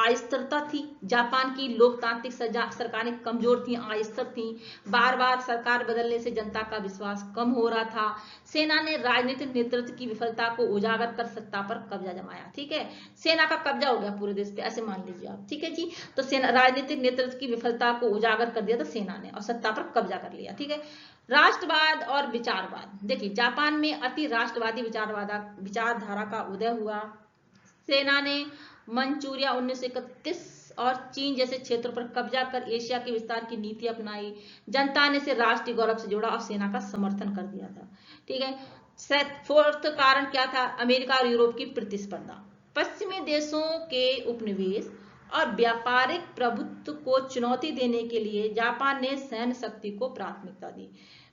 अस्थिरता थी, जापान की लोकतांत्रिक सरकारें कमजोर थी, अस्थिर थी, बार बार सरकार बदलने से जनता का विश्वास कम हो रहा था। सेना ने राजनीतिक नेतृत्व की विफलता को उजागर कर सत्ता पर कब्जा जमाया। ठीक है, सेना का कब्जा हो गया पूरे देश पे, ऐसे मान लीजिए आप। ठीक है जी, तो सेना राजनीतिक नेतृत्व की विफलता को उजागर कर दिया था सेना ने और सत्ता पर कब्जा कर लिया। ठीक है, राष्ट्रवाद और विचारवाद। देखिए, जापान में अति राष्ट्रवादी विचारधारा का उदय हुआ। सेना ने मंचूरिया 1931 और चीन जैसे क्षेत्रों पर कब्जा कर एशिया के विस्तार की नीति अपनाई। जनता ने इसे राष्ट्रीय गौरव से जोड़ा और सेना का समर्थन कर दिया था। ठीक है, फोर्थ कारण क्या था? अमेरिका और यूरोप की प्रतिस्पर्धा, पश्चिमी देशों के उपनिवेश और व्यापारिक प्रभुत्व को चुनौती देने के लिए जापान ने सैन्य शक्ति को प्राथमिकता दी।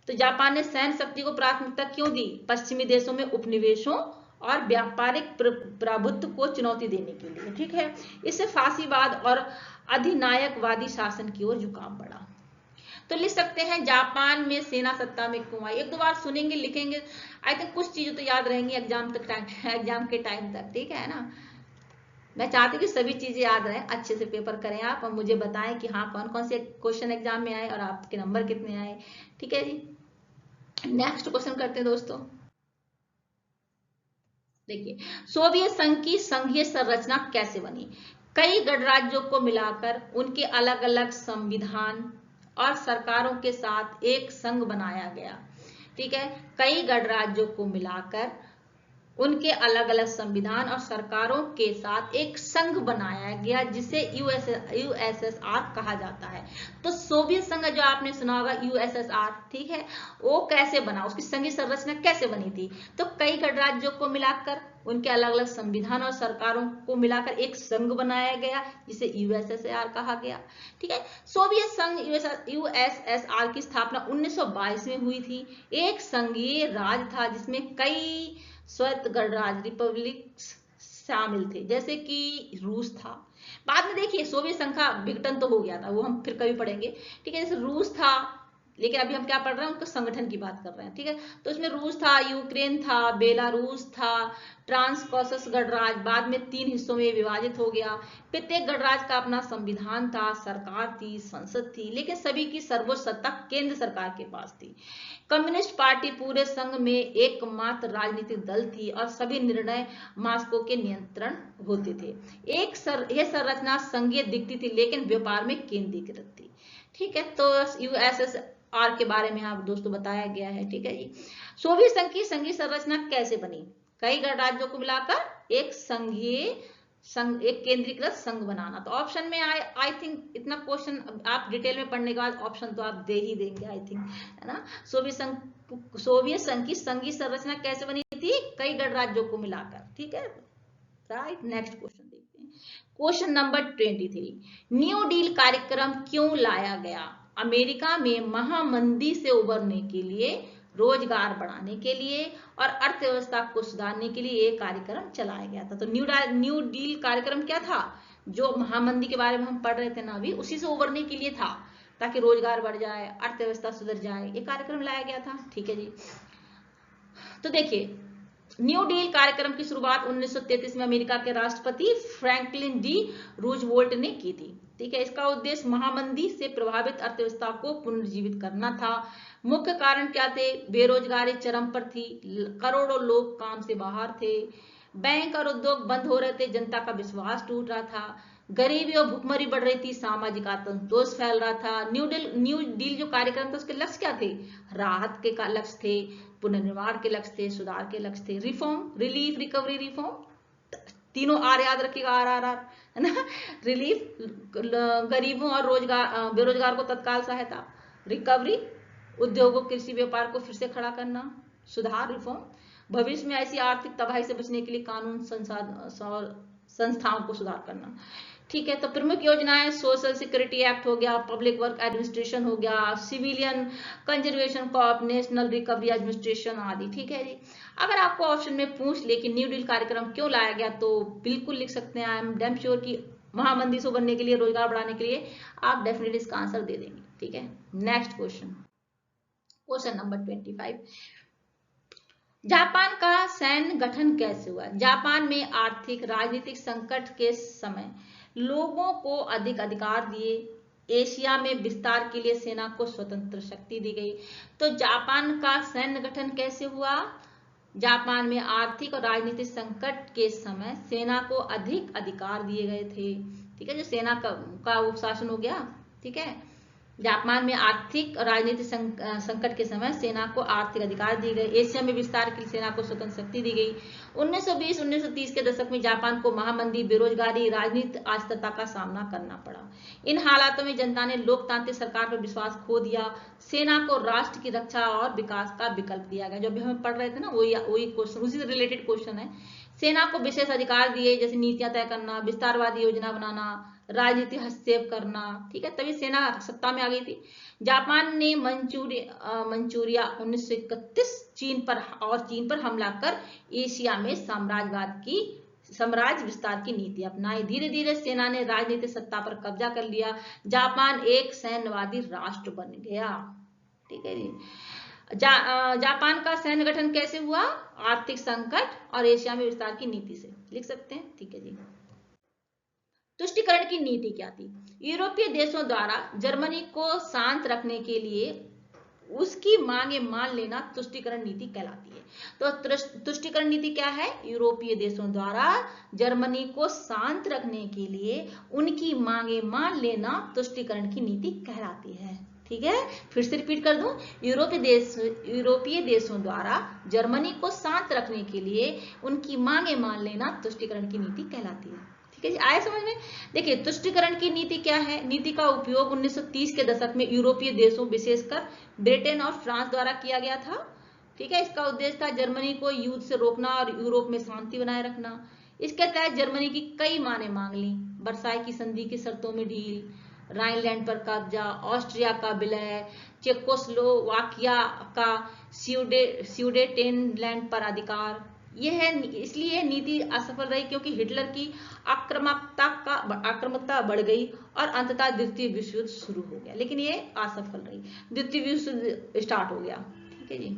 तो जापान ने सैन्य शक्ति को प्राथमिकता क्यों दी? पश्चिमी देशों में उपनिवेशों और व्यापारिक प्रभुत्व को चुनौती देने के लिए। ठीक है, इससे फासीवाद और अधिनायकवादी शासन की ओर झुकाव बढ़ा। तो लिख सकते हैं जापान में सेना सत्ता में क्यों आई। एक दो बार सुनेंगे, लिखेंगे, आई थिंक कुछ चीजें तो याद रहेंगी एग्जाम के टाइम तक, ठीक है ना। मैं चाहती हूँ कि सभी चीजें याद रहें, अच्छे से पेपर करें आप और मुझे बताएं कि हाँ कौन कौन से क्वेश्चन एग्जाम में आए और आपके नंबर कितने आए, ठीक है जी। नेक्स्ट क्वेश्चन करते हैं दोस्तों। देखिए, सोवियत संघ की संघीय संरचना कैसे बनी। कई गणराज्यों को मिलाकर उनके अलग अलग संविधान और सरकारों के साथ एक संघ बनाया गया, ठीक है। कई गणराज्यों को मिलाकर उनके अलग अलग संविधान और सरकारों के साथ एक संघ बनाया गया जिसे यूएसएसआर कहा जाता है। तो सोवियत संघ जो आपने सुना होगा यूएसएसआर, ठीक है, वो कैसे बना, उसकी संघीय संरचना कैसे बनी थी। तो कई गणराज्यों को मिलाकर उनके अलग अलग संविधान और सरकारों को मिलाकर एक संघ बनाया गया जिसे यूएसएसआर कहा गया, ठीक है। सोवियत संघ यूएसएसआर की स्थापना 1922 में हुई थी। एक संघीय राज्य था जिसमें कई स्वत गणराज्य रिपब्लिक शामिल थे, जैसे कि रूस था। बाद में देखिए सोवियत संघ का विघटन तो हो गया था, वो हम फिर कभी पढ़ेंगे, ठीक है। जैसे रूस था, लेकिन अभी हम क्या पढ़ रहे हैं, उनके संगठन की बात कर रहे हैं, ठीक है। तो इसमें रूस था, यूक्रेन था, बेलारूस था, ट्रांसकॉसस गणराज्य बाद में 3 हिस्सों में विभाजित हो गया। प्रत्येक गणराज्य का अपना संविधान था, सरकार थी, संसद थी, लेकिन सभी की सर्वोच्च सत्ता केंद्र सरकार के पास थी। कम्युनिस्ट पार्टी पूरे संघ में एकमात्र राजनीतिक दल थी और सभी निर्णय मास्को के नियंत्रण होते थे। यह संरचना संघीय दिखती थी लेकिन व्यापार में केंद्रीकृत थी, ठीक है। तो यूएसएसआर के बारे में आप दोस्तों बताया गया है, ठीक है जी। सोवियत संघ की संघीय संरचना कैसे बनी। कई गणराज्यों को मिलाकर एक एक केंद्रीकृत संघ बनाना। तो ऑप्शन में आई थिंक इतना क्वेश्चन आप डिटेल में पढ़ने के बाद ऑप्शन तो आप दे ही देंगे आई थिंक, है ना। सोवियत संघ की संघीय संरचना कैसे बनी थी, कई गणराज्यों को मिलाकर, ठीक है, राइट। नेक्स्ट क्वेश्चन देखते हैं, क्वेश्चन नंबर 23। न्यू डील कार्यक्रम क्यों लाया गया। अमेरिका में महामंदी से उबरने के लिए, रोजगार बढ़ाने के लिए और अर्थव्यवस्था को सुधारने के लिए यह कार्यक्रम चलाया गया था। तो न्यू डील कार्यक्रम क्या था, जो महामंदी के बारे में हम पढ़ रहे थे ना अभी, उसी से उबरने के लिए था, ताकि रोजगार बढ़ जाए, अर्थव्यवस्था सुधर जाए, ये कार्यक्रम लाया गया था, ठीक है जी। तो देखिए, न्यू डील कार्यक्रम की शुरुआत 1933 में अमेरिका के राष्ट्रपति फ्रैंकलिन डी रूजवेल्ट ने की थी, ठीक है। इसका उद्देश्य महामंदी से प्रभावित अर्थव्यवस्था को पुनर्जीवित करना था। मुख्य कारण क्या थे, बेरोजगारी चरम पर थी, करोड़ों लोग काम से बाहर थे, बैंक और उद्योग बंद हो रहे थे, जनता का विश्वास टूट रहा था, गरीबी और भुखमरी बढ़ रही थी, सामाजिक असंतोष फैल रहा था। न्यू डील जो कार्यक्रम था उसके लक्ष्य क्या थे, राहत के लक्ष्य थे, पुनर्निर्माण के लक्ष्य थे, सुधार के लक्ष्य थे, रिफॉर्म, रिलीफ, रिकवरी, रिफॉर्म, तीनों आर याद रखिएगा, आर, है ना। रिलीफ गरीबों और बेरोजगार को तत्काल सहायता, रिकवरी उद्योगों, कृषि, व्यापार को फिर से खड़ा करना, सुधार, रिफॉर्म भविष्य में ऐसी आर्थिक तबाही से बचने के लिए कानून संस्थाओं को सुधार करना, ठीक है। तो प्रमुख योजनाएं सोशल सिक्योरिटी एक्ट हो गया, पब्लिक वर्क एडमिनिस्ट्रेशन हो गया, civilian conservation Corp, national recovery administration आदि, ठीक है जी। अगर आपको ऑप्शन में पूछ ले कि न्यू डील कार्यक्रम क्यों लाया गया, तो बिल्कुल लिख सकते हैं आई एम डैम श्योर कि महामंदी से उबरने के लिए, रोजगार बढ़ाने के लिए, आप डेफिनेटली इसका आंसर दे देंगे, ठीक है। Next question, question number 25। Japan का सैन्य गठन कैसे हुआ। जापान में आर्थिक राजनीतिक संकट के समय लोगों को अधिक अधिकार दिए, एशिया में विस्तार के लिए सेना को स्वतंत्र शक्ति दी गई। तो जापान का सैन्य गठन कैसे हुआ, जापान में आर्थिक और राजनीतिक संकट के समय सेना को अधिक अधिकार दिए गए थे, ठीक है। जो सेना का उपशासन हो गया, ठीक है। जापान में आर्थिक और राजनीतिक संकट के समय सेना को आर्थिक अधिकार दिए गए, एशिया में विस्तार के लिए सेना को स्वतंत्र शक्ति दी गई। 1920-1930 के दशक में जापान को महामंदी, बेरोजगारी, राजनीतिक अस्थिरता का सामना करना पड़ा। इन हालातों में जनता ने लोकतांत्रिक सरकार पर विश्वास खो दिया, सेना को राष्ट्र की रक्षा और विकास का विकल्प दिया गया। जो अभी हम पढ़ रहे थे ना, वही क्वेश्चन, उसी से रिलेटेड क्वेश्चन है। सेना को विशेष अधिकार दिए, जैसे नीतियां तय करना, विस्तारवादी योजना बनाना, राजनीति हस्तक्षेप करना, ठीक है, तभी सेना सत्ता में आ गई थी। जापान ने मंचूरिया 1931 चीन पर हमला कर एशिया में साम्राज्यवाद की साम्राज्य विस्तार की नीति अपनाई। धीरे धीरे सेना ने राजनीतिक सत्ता पर कब्जा कर लिया। जापान एक सैन्यवादी राष्ट्र बन गया। ठीक है जी। जापान का सैन्य गठन कैसे हुआ? आर्थिक संकट और एशिया में विस्तार की नीति से, लिख सकते हैं। ठीक है जी। तुष्टिकरण की नीति क्या थी? यूरोपीय देशों द्वारा जर्मनी को शांत रखने के लिए उसकी मांगे मान लेना तुष्टिकरण नीति कहलाती है। तो तुष्टिकरण नीति क्या है? यूरोपीय देशों द्वारा जर्मनी को शांत रखने के लिए उनकी मांगे मान लेना तुष्टिकरण की नीति कहलाती है। ठीक है, फिर से रिपीट कर दूं, यूरोपीय देशों द्वारा जर्मनी को शांत रखने के लिए उनकी मांगे मान लेना तुष्टिकरण की नीति कहलाती है। ठीक है जी, आया समझ में? देखिए, तुष्टिकरण की नीति क्या है? नीति का उपयोग 1930 के दशक में यूरोपीय देशों, विशेषकर ब्रिटेन और फ्रांस द्वारा किया गया था। ठीक है, इसका उद्देश्य था जर्मनी को युद्ध से रोकना और यूरोप में शांति बनाए रखना। इसके तहत जर्मनी की कई मांगे मांग ली। वर्साई की संधि की शर्तों में ढील, राइनलैंड पर कब्जा, ऑस्ट्रिया का विलय, चेकोस्लोवाकिया का सूडेटेनलैंड पर अधिकार। यह है, इसलिए नीति असफल रही क्योंकि हिटलर की आक्रामकता बढ़ गई और अंततः द्वितीय विश्व युद्ध शुरू हो गया। लेकिन ये असफल रही, द्वितीय विश्व युद्ध स्टार्ट हो गया। ठीक है जी।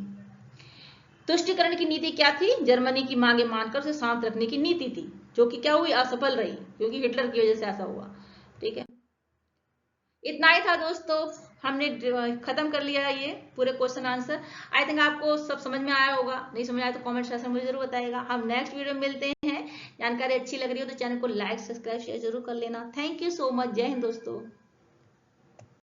तुष्टिकरण की नीति क्या थी? जर्मनी की मांगे मानकर उसे शांत रखने की नीति थी, जो कि क्या हुई? असफल रही, क्योंकि हिटलर की वजह से ऐसा हुआ। ठीक है, इतना ही था दोस्तों, हमने खत्म कर लिया ये पूरे क्वेश्चन आंसर। आई थिंक आपको सब समझ में आया होगा। नहीं समझ आया तो कमेंट सेक्शन में मुझे जरूर बताइएगा। हम नेक्स्ट वीडियो में मिलते हैं। जानकारी अच्छी लग रही हो तो चैनल को लाइक, सब्सक्राइब, शेयर जरूर कर लेना। Thank you so much. जय हिंद दोस्तों।